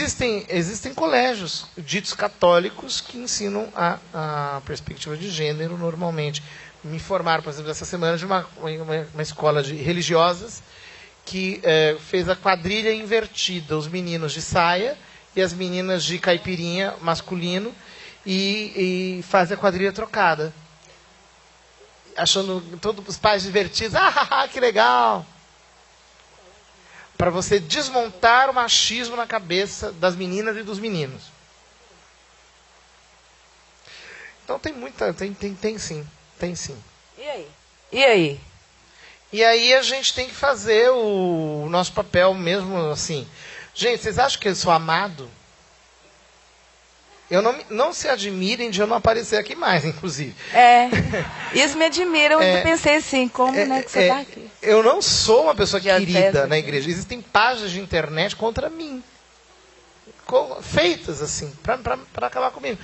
Existem colégios ditos católicos que ensinam a perspectiva de gênero normalmente. Me informaram, por exemplo, essa semana de uma escola de religiosas que fez a quadrilha invertida. Os meninos de saia e as meninas de caipirinha masculino e faz a quadrilha trocada. Achando todos os pais divertidos. Que legal! Para você desmontar o machismo na cabeça das meninas e dos meninos. Então tem muita... Tem sim. Tem sim. E aí? E aí? E aí a gente tem que fazer o nosso papel mesmo assim. Gente, vocês acham que eu sou amado? Eu não se admirem de eu não aparecer aqui mais, inclusive. Isso me admira. Eu pensei assim, como que você está aqui? Eu não sou uma pessoa querida na aqui. igreja. Existem páginas de internet contra mim. Feitas assim, para acabar comigo.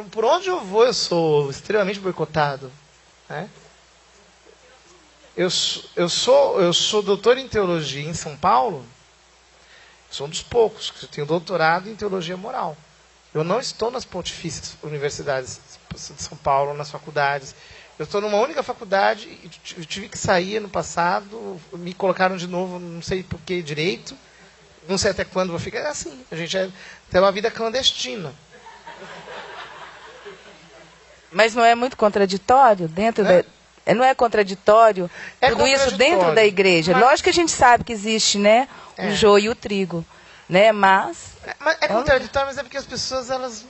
Por onde eu vou, eu sou extremamente boicotado. Né? Eu sou doutor em teologia em São Paulo. Sou um dos poucos que tenho doutorado em teologia moral. Eu não estou nas pontifícias universidades de São Paulo, nas faculdades. Eu estou numa única faculdade e eu tive que sair ano passado. Me colocaram de novo, não sei por que direito. Não sei até quando vou ficar. É assim, a gente tem uma vida clandestina. Mas não é muito contraditório dentro da... Não é contraditório tudo isso dentro da igreja? Lógico que a gente sabe que existe, né, o joio e o trigo, né, mas é contraditório, mas é porque as pessoas elas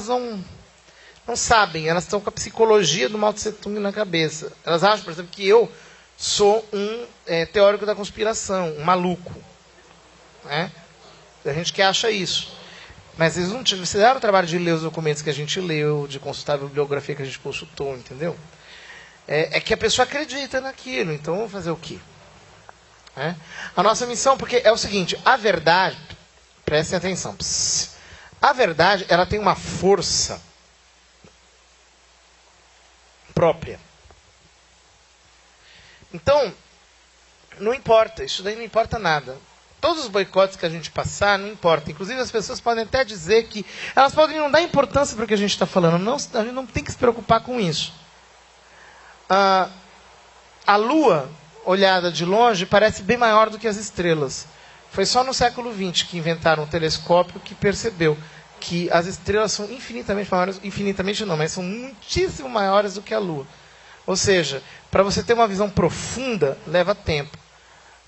não sabem, elas estão com a psicologia do Mao Tse Tung na cabeça. Elas acham, por exemplo, que eu sou um teórico da conspiração, um maluco. Né? A gente que acha isso. Mas eles não fizeram o trabalho de ler os documentos que a gente leu, de consultar a bibliografia que a gente consultou, entendeu? É que a pessoa acredita naquilo, então vamos fazer o quê? A nossa missão, porque é o seguinte, a verdade, prestem atenção, a verdade, ela tem uma força própria. Então, não importa, isso daí não importa nada. Todos os boicotes que a gente passar, não importa. Inclusive, as pessoas podem até dizer que elas podem não dar importância para o que a gente está falando. Não, a gente não tem que se preocupar com isso. A Lua, olhada de longe, parece bem maior do que as estrelas. Foi só no século XX que inventaram um telescópio que percebeu que as estrelas são infinitamente maiores, infinitamente não, mas são muitíssimo maiores do que a Lua. Ou seja, para você ter uma visão profunda, leva tempo.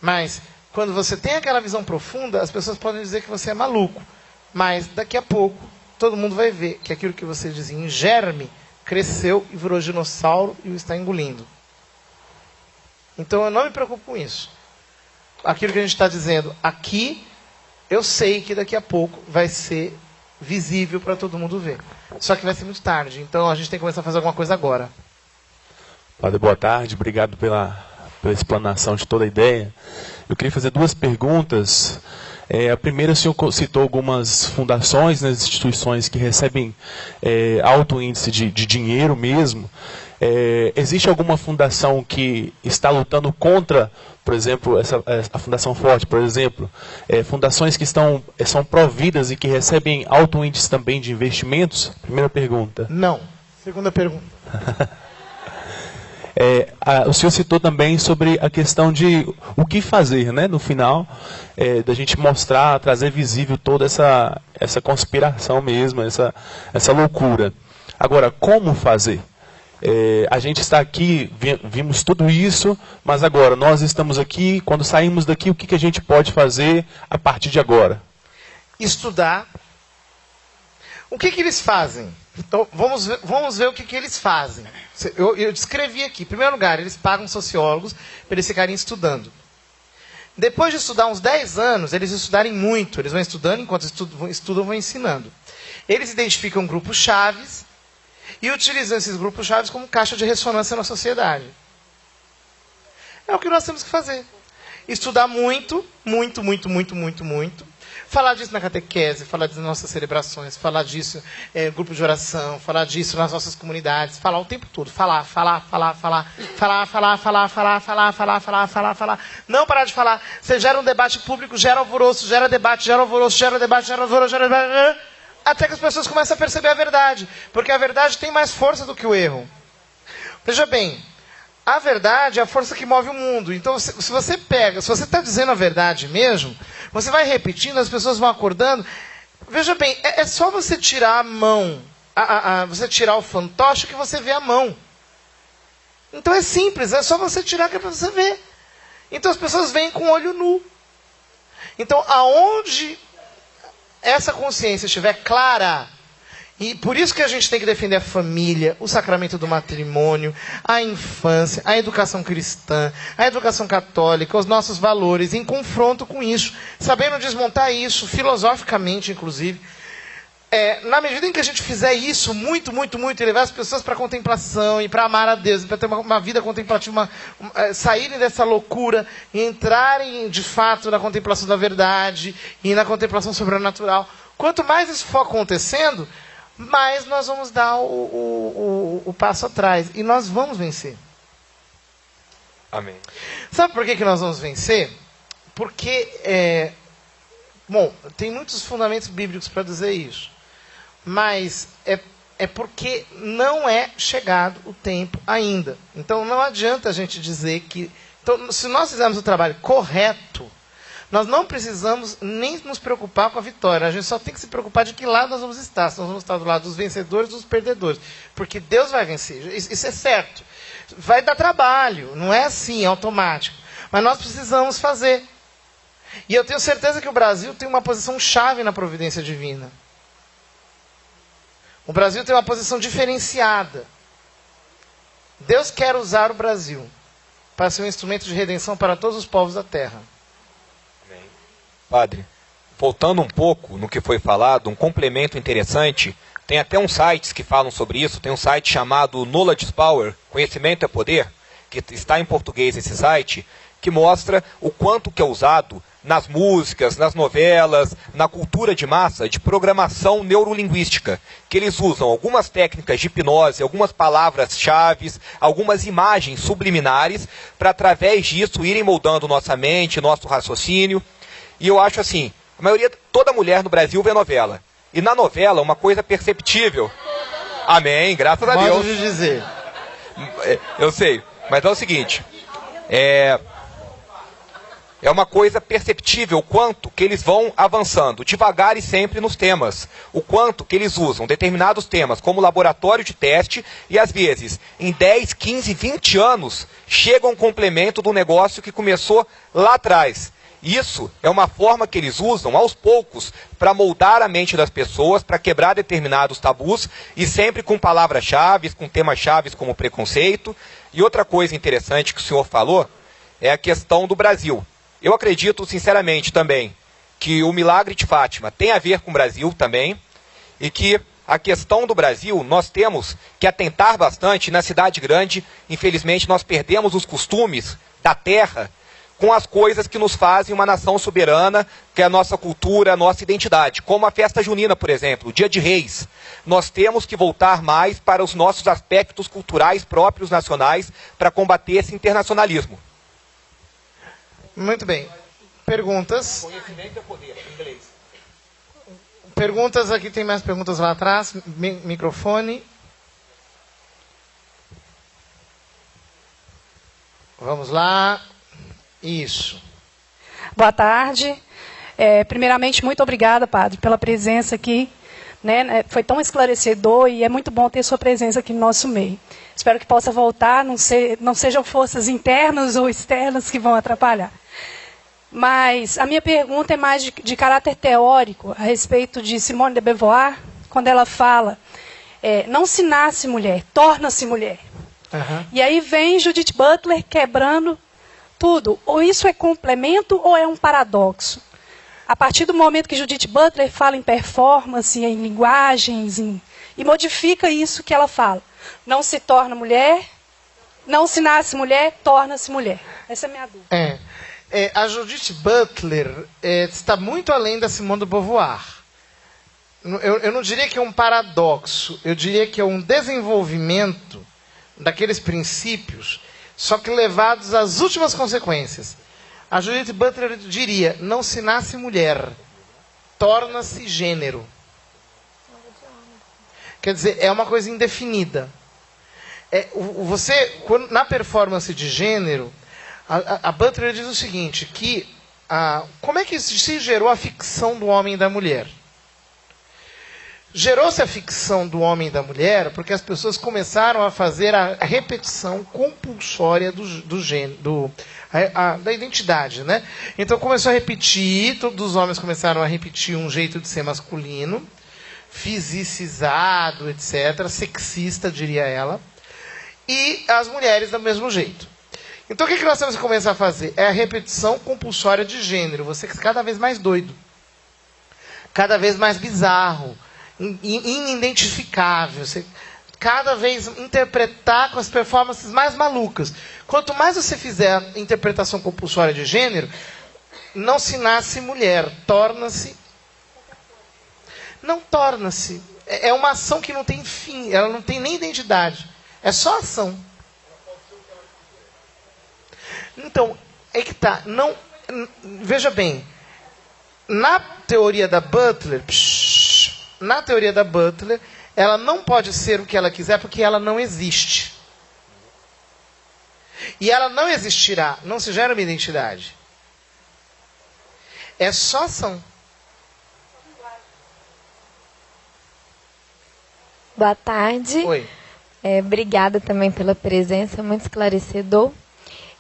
Mas, quando você tem aquela visão profunda, as pessoas podem dizer que você é maluco. Mas, daqui a pouco, todo mundo vai ver que aquilo que você dizia em germe cresceu e virou dinossauro e o está engolindo. Então eu não me preocupo com isso. Aquilo que a gente está dizendo aqui, eu sei que daqui a pouco vai ser visível para todo mundo ver. Só que vai ser muito tarde, então a gente tem que começar a fazer alguma coisa agora. Padre, boa tarde, obrigado pela explanação de toda a ideia. Eu queria fazer duas perguntas. A primeira, o senhor citou algumas fundações, né, instituições que recebem alto índice de dinheiro mesmo. Existe alguma fundação que está lutando contra, por exemplo, a Fundação Forte, por exemplo, fundações que são providas e que recebem alto índice também de investimentos? Primeira pergunta. Não. Segunda pergunta. O senhor citou também sobre a questão de o que fazer, né, no final, da gente mostrar, trazer visível toda essa conspiração mesmo, essa loucura. Agora, como fazer? A gente está aqui, vimos tudo isso, mas agora nós estamos aqui, quando saímos daqui, o que a gente pode fazer a partir de agora? Estudar. O que eles fazem? Então, vamos ver o que eles fazem. Eu descrevi aqui. Em primeiro lugar, eles pagam sociólogos para eles ficarem estudando. Depois de estudar uns 10 anos, eles estudarem muito. Eles vão estudando, enquanto estudam, vão ensinando. Eles identificam grupos chaves e utilizam esses grupos chaves como caixa de ressonância na sociedade. É o que nós temos que fazer. Estudar muito, muito, muito, muito, muito, muito. Falar disso na catequese, falar disso nas nossas celebrações, falar disso em grupo de oração, falar disso nas nossas comunidades, falar o tempo todo, falar. Não parar de falar. Você gera um debate público, gera alvoroço, gera debate, gera alvoroço, gera debate, gera alvoroço, gera debate, até que as pessoas começam a perceber a verdade. Porque a verdade tem mais força do que o erro. Veja bem, a verdade é a força que move o mundo. Então, se você está dizendo a verdade mesmo, você vai repetindo, as pessoas vão acordando. Veja bem, é só você tirar a mão, você tirar o fantoche que você vê a mão. Então é simples, é só você tirar que é para você ver. Então as pessoas veem com o olho nu. Então, aonde essa consciência estiver clara, e por isso que a gente tem que defender a família, o sacramento do matrimônio, a infância, a educação cristã, a educação católica, os nossos valores, em confronto com isso, sabendo desmontar isso, filosoficamente, inclusive. Na medida em que a gente fizer isso muito, muito, muito, e levar as pessoas para a contemplação, e para amar a Deus, e para ter uma vida contemplativa, saírem dessa loucura, e entrarem, de fato, na contemplação da verdade, e na contemplação sobrenatural. Quanto mais isso for acontecendo, mais nós vamos dar o passo atrás. E nós vamos vencer. Amém. Sabe por que nós vamos vencer? Porque, tem muitos fundamentos bíblicos para dizer isso. Mas é porque não é chegado o tempo ainda. Então não adianta a gente dizer que... Então, se nós fizermos o trabalho correto, nós não precisamos nem nos preocupar com a vitória. A gente só tem que se preocupar de que lado nós vamos estar. Se nós vamos estar do lado dos vencedores ou dos perdedores. Porque Deus vai vencer. Isso é certo. Vai dar trabalho. Não é assim, é automático. Mas nós precisamos fazer. E eu tenho certeza que o Brasil tem uma posição chave na providência divina. O Brasil tem uma posição diferenciada. Deus quer usar o Brasil para ser um instrumento de redenção para todos os povos da terra. Padre, voltando um pouco no que foi falado, um complemento interessante, tem até uns sites que falam sobre isso, tem um site chamado Knowledge is Power, Conhecimento é Poder, que está em português esse site, que mostra o quanto que é usado nas músicas, nas novelas, na cultura de massa, de programação neurolinguística, que eles usam algumas técnicas de hipnose, algumas palavras-chave, algumas imagens subliminares, para através disso irem moldando nossa mente, nosso raciocínio. E eu acho assim, toda mulher no Brasil vê novela. E na novela, uma coisa perceptível. Amém, graças a Deus. Modo de dizer. Eu sei, mas é o seguinte, é uma coisa perceptível o quanto que eles vão avançando, devagar e sempre nos temas. O quanto que eles usam determinados temas como laboratório de teste e às vezes em 10, 15, 20 anos chega um complemento do negócio que começou lá atrás. Isso é uma forma que eles usam aos poucos para moldar a mente das pessoas, para quebrar determinados tabus e sempre com palavras-chave, com temas-chave como preconceito. E outra coisa interessante que o senhor falou, é a questão do Brasil. Eu acredito, sinceramente, também, que o milagre de Fátima tem a ver com o Brasil também, e que a questão do Brasil, nós temos que atentar bastante. Na cidade grande, infelizmente, nós perdemos os costumes da terra com as coisas que nos fazem uma nação soberana, que é a nossa cultura, a nossa identidade, como a festa junina, por exemplo, o Dia de Reis. Nós temos que voltar mais para os nossos aspectos culturais próprios nacionais para combater esse internacionalismo. Muito bem. Perguntas? Conhecimento é poder, em inglês. Perguntas, aqui tem mais perguntas lá atrás. Microfone. Vamos lá. Isso. Boa tarde. Primeiramente, muito obrigada, padre, pela presença aqui. Né? Foi tão esclarecedor e é muito bom ter sua presença aqui no nosso meio. Espero que possa voltar, não sejam forças internas ou externas que vão atrapalhar. Mas a minha pergunta é mais de caráter teórico, a respeito de Simone de Beauvoir, quando ela fala, não se nasce mulher, torna-se mulher. Uhum. E aí vem Judith Butler quebrando tudo. Ou isso é complemento ou é um paradoxo? A partir do momento que Judith Butler fala em performance, em linguagens, e modifica isso que ela fala. Não se torna mulher, não se nasce mulher, torna-se mulher. Essa é a minha dúvida. A Judith Butler está muito além da Simone de Beauvoir. Eu não diria que é um paradoxo, eu diria que é um desenvolvimento daqueles princípios, só que levados às últimas consequências. A Judith Butler diria, não se nasce mulher, torna-se gênero. Quer dizer, é uma coisa indefinida. Na performance de gênero, a Butler diz o seguinte, que como é que se gerou a ficção do homem e da mulher? Gerou-se a ficção do homem e da mulher porque as pessoas começaram a fazer a repetição compulsória da identidade, né? Então começou a repetir, todos os homens começaram a repetir um jeito de ser masculino, fisicizado, etc., sexista, diria ela, e as mulheres do mesmo jeito. Então o que nós temos que começar a fazer? É a repetição compulsória de gênero, você cada vez mais doido, cada vez mais bizarro, inidentificável, você cada vez interpretar com as performances mais malucas. Quanto mais você fizer a interpretação compulsória de gênero, não se nasce mulher, torna-se... Não torna-se. É uma ação que não tem fim, ela não tem nem identidade. É só ação. Então, é que tá. Veja bem, na teoria da Butler, ela não pode ser o que ela quiser porque ela não existe. E ela não existirá, não se gera uma identidade. É só ação. Boa tarde. Oi. Obrigada também pela presença, muito esclarecedor.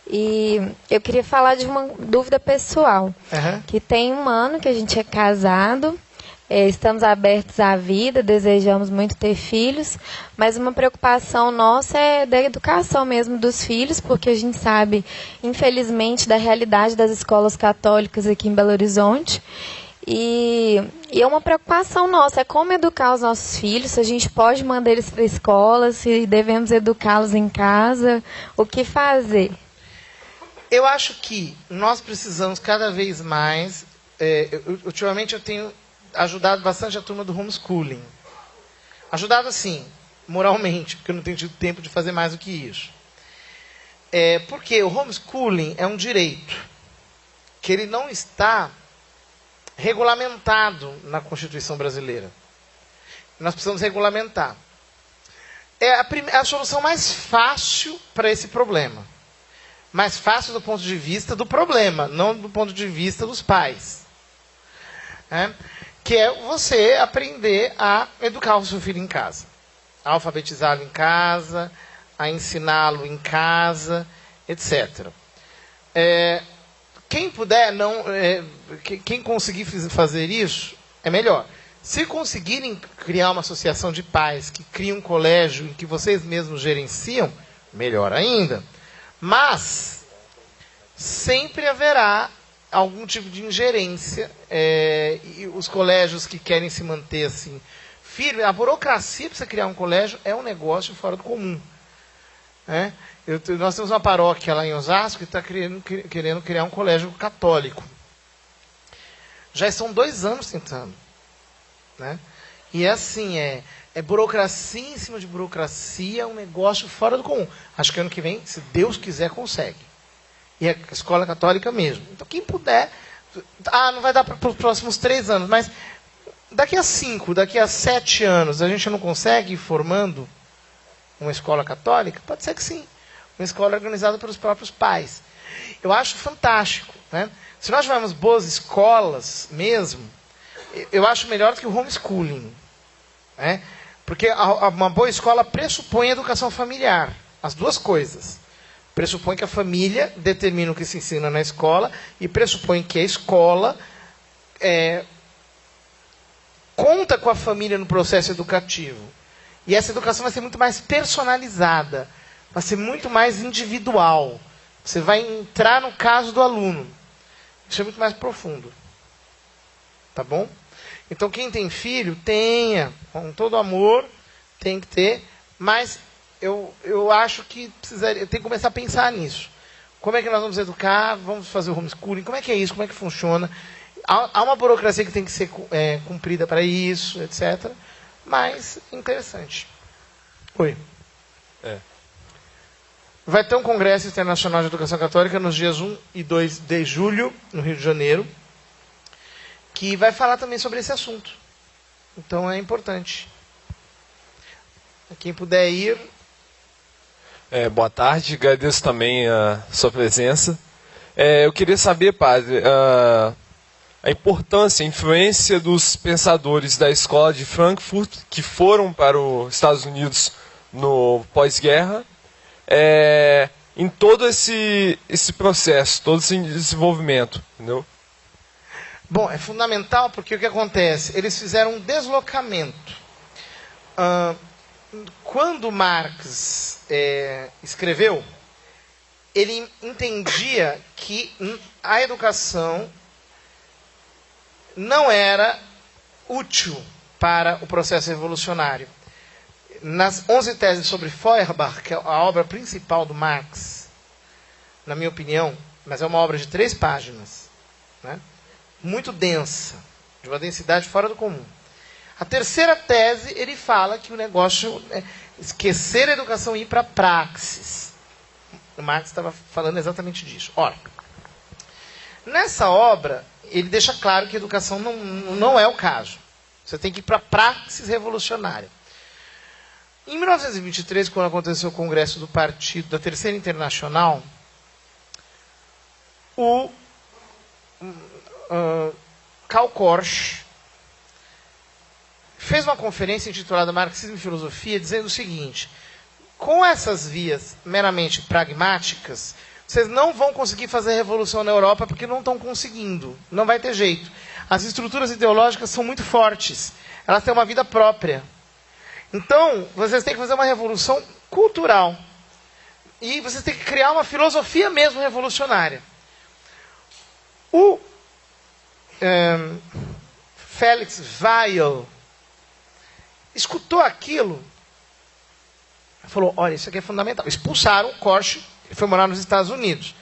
E eu queria falar de uma dúvida pessoal. Uhum. Que tem um ano que a gente é casado, estamos abertos à vida, desejamos muito ter filhos, mas uma preocupação nossa é da educação mesmo dos filhos, porque a gente sabe, infelizmente, da realidade das escolas católicas aqui em Belo Horizonte. E é uma preocupação nossa, é como educar os nossos filhos, se a gente pode mandar eles para a escola, se devemos educá-los em casa, o que fazer? Eu acho que nós precisamos cada vez mais... ultimamente eu tenho ajudado bastante a turma do homeschooling. Ajudado assim, moralmente, porque eu não tenho tido tempo de fazer mais do que isso. Porque o homeschooling é um direito que ele não está regulamentado na Constituição brasileira. Nós precisamos regulamentar. É a solução mais fácil para esse problema. Mais fácil do ponto de vista do problema, não do ponto de vista dos pais. Que é você aprender a educar o seu filho em casa. A alfabetizá-lo em casa, a ensiná-lo em casa, etc. Quem puder, quem conseguir fazer isso, é melhor. Se conseguirem criar uma associação de pais que cria um colégio em que vocês mesmos gerenciam, melhor ainda. Mas sempre haverá algum tipo de ingerência, e os colégios que querem se manter assim firme, a burocracia para você criar um colégio é um negócio fora do comum, né? Nós temos uma paróquia lá em Osasco que está querendo criar um colégio católico. Já estão 2 anos tentando, né? E assim, é burocracia em cima de burocracia, é um negócio fora do comum. Acho que ano que vem, se Deus quiser, consegue. E é escola católica mesmo. Então, quem puder... não vai dar para os próximos 3 anos, mas daqui a 5, daqui a 7 anos, a gente não consegue ir formando uma escola católica? Pode ser que sim. Uma escola organizada pelos próprios pais. Eu acho fantástico, né? Se nós tivermos boas escolas mesmo, eu acho melhor do que o homeschooling, né? Porque uma boa escola pressupõe a educação familiar. As duas coisas. Pressupõe que a família determina o que se ensina na escola e pressupõe que a escola conta com a família no processo educativo. E essa educação vai ser muito mais personalizada, vai ser muito mais individual. Você vai entrar no caso do aluno. Isso é muito mais profundo. Tá bom? Então, quem tem filho, tenha, com todo amor, tem que ter, mas eu acho que tem que começar a pensar nisso. Como é que nós vamos educar? Vamos fazer o homeschooling? Como é que é isso? Como é que funciona? Há uma burocracia que tem que ser cumprida para isso, etc. Mas é interessante. Oi. Vai ter um Congresso Internacional de Educação Católica nos dias 1 e 2 de julho, no Rio de Janeiro, que vai falar também sobre esse assunto. Então é importante. Quem puder ir... Boa tarde, agradeço também a sua presença. Eu queria saber, padre, a importância, a influência dos pensadores da escola de Frankfurt que foram para os Estados Unidos no pós-guerra, em todo esse processo, todo esse desenvolvimento, entendeu? Bom, é fundamental porque o que acontece? Eles fizeram um deslocamento. Quando Marx escreveu, ele entendia que a educação não era útil para o processo revolucionário. Nas 11 teses sobre Feuerbach, que é a obra principal do Marx, na minha opinião, mas é uma obra de 3 páginas, né? Muito densa, de uma densidade fora do comum. A terceira tese, ele fala que o negócio é esquecer a educação e ir para a praxis. O Marx estava falando exatamente disso. Ora, nessa obra, ele deixa claro que a educação não é o caso. Você tem que ir para a praxis revolucionária. Em 1923, quando aconteceu o Congresso do Partido da Terceira Internacional, o Karl Korsch fez uma conferência intitulada Marxismo e Filosofia, dizendo o seguinte: com essas vias meramente pragmáticas, vocês não vão conseguir fazer revolução na Europa porque não estão conseguindo, não vai ter jeito. As estruturas ideológicas são muito fortes, elas têm uma vida própria. Então, vocês têm que fazer uma revolução cultural. E vocês têm que criar uma filosofia mesmo revolucionária. O Felix Weil escutou aquilo e falou: olha, isso aqui é fundamental. Expulsaram o Korsch, ele foi morar nos Estados Unidos.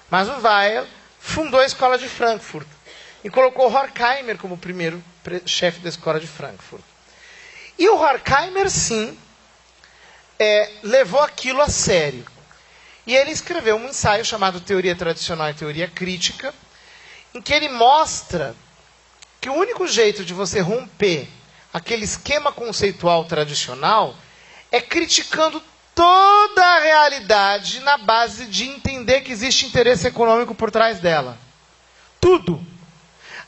Mas o Weil fundou a escola de Frankfurt e colocou Horkheimer como primeiro chefe da escola de Frankfurt. E o Horkheimer, sim, levou aquilo a sério. E ele escreveu um ensaio chamado Teoria Tradicional e Teoria Crítica, em que ele mostra que o único jeito de você romper aquele esquema conceitual tradicional é criticando toda a realidade na base de entender que existe interesse econômico por trás dela. Tudo.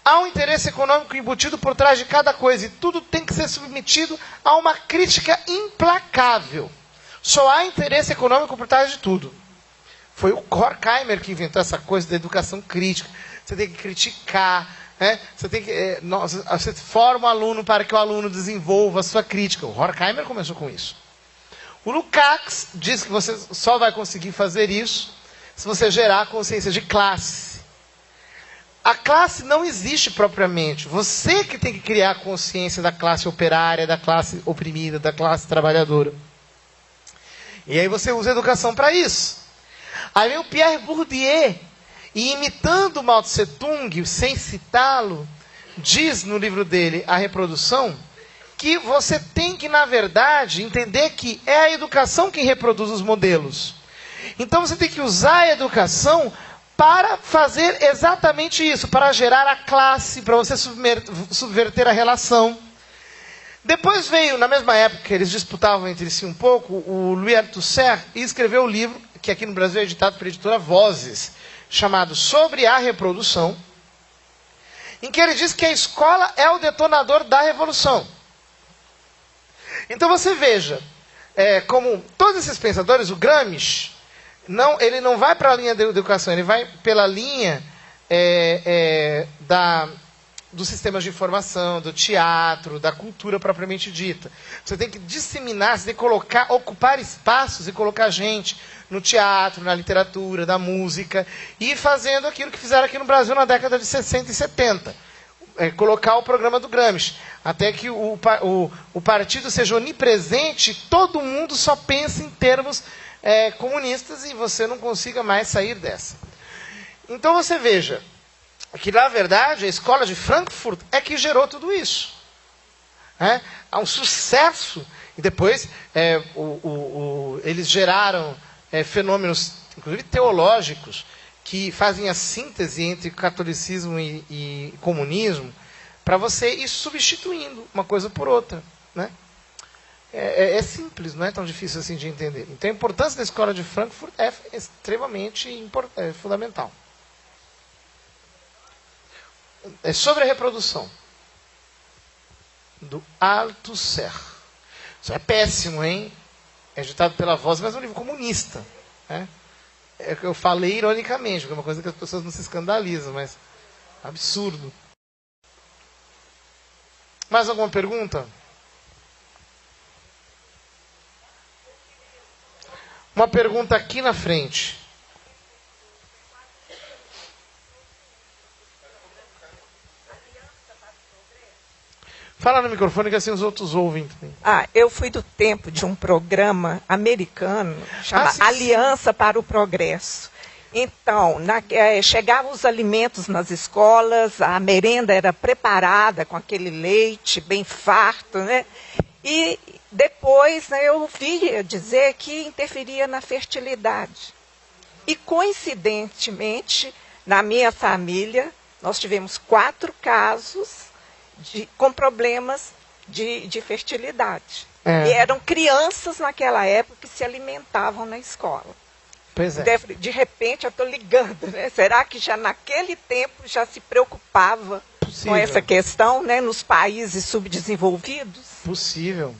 Há um interesse econômico embutido por trás de cada coisa e tudo tem que ser submetido a uma crítica implacável. Só há interesse econômico por trás de tudo. Foi o Horkheimer que inventou essa coisa da educação crítica. Você tem que criticar, né? Você forma o aluno para que o aluno desenvolva a sua crítica. O Horkheimer começou com isso. O Lukács diz que você só vai conseguir fazer isso se você gerar a consciência de classe. A classe não existe propriamente. Você que tem que criar a consciência da classe operária, da classe oprimida, da classe trabalhadora. E aí você usa a educação para isso. Aí vem o Pierre Bourdieu, e imitando Mao Tse Tung, sem citá-lo, diz no livro dele, A Reprodução, que você tem que, na verdade, entender que é a educação quem reproduz os modelos. Então você tem que usar a educação para fazer exatamente isso, para gerar a classe, para você subverter a relação. Depois veio, na mesma época que eles disputavam entre si um pouco, o Louis Althusser, e escreveu o livro, que aqui no Brasil é editado pela editora Vozes, chamado Sobre a Reprodução, em que ele diz que a escola é o detonador da revolução. Então você veja, como todos esses pensadores, o Gramsci, ele não vai para a linha da educação, ele vai pela linha dos sistemas de informação, do teatro, da cultura propriamente dita. Você tem que disseminar, você tem que ocupar espaços e colocar gente no teatro, na literatura, na música, e ir fazendo aquilo que fizeram aqui no Brasil na década de 60 e 70. Colocar o programa do Gramsci, até que o partido seja onipresente, todo mundo só pensa em termos comunistas e você não consiga mais sair dessa. Então você veja que, na verdade, a escola de Frankfurt é que gerou tudo isso. Há um sucesso, e depois eles geraram fenômenos, inclusive teológicos, que fazem a síntese entre catolicismo e comunismo, para você ir substituindo uma coisa por outra. Né? É simples, não é tão difícil assim de entender. Então a importância da escola de Frankfurt é extremamente fundamental. É sobre a reprodução. Do Althusser. Isso é péssimo, hein? É editado pela Voz, mas é um livro comunista. Né? É o que eu falei ironicamente, porque é uma coisa que as pessoas não se escandalizam, mas absurdo. Mais alguma pergunta? Uma pergunta aqui na frente. Fala no microfone que assim os outros ouvem também. Eu fui do tempo de um programa americano chamado Aliança para o Progresso. Então, chegavam os alimentos nas escolas, a merenda era preparada com aquele leite bem farto, né? E depois eu ouvia dizer que interferia na fertilidade. E, coincidentemente, na minha família, nós tivemos 4 casos com problemas de fertilidade. E eram crianças naquela época que se alimentavam na escola. Pois é. De repente eu estou ligando, né? Será que já naquele tempo já se preocupava com essa questão, né, nos países subdesenvolvidos? Possível.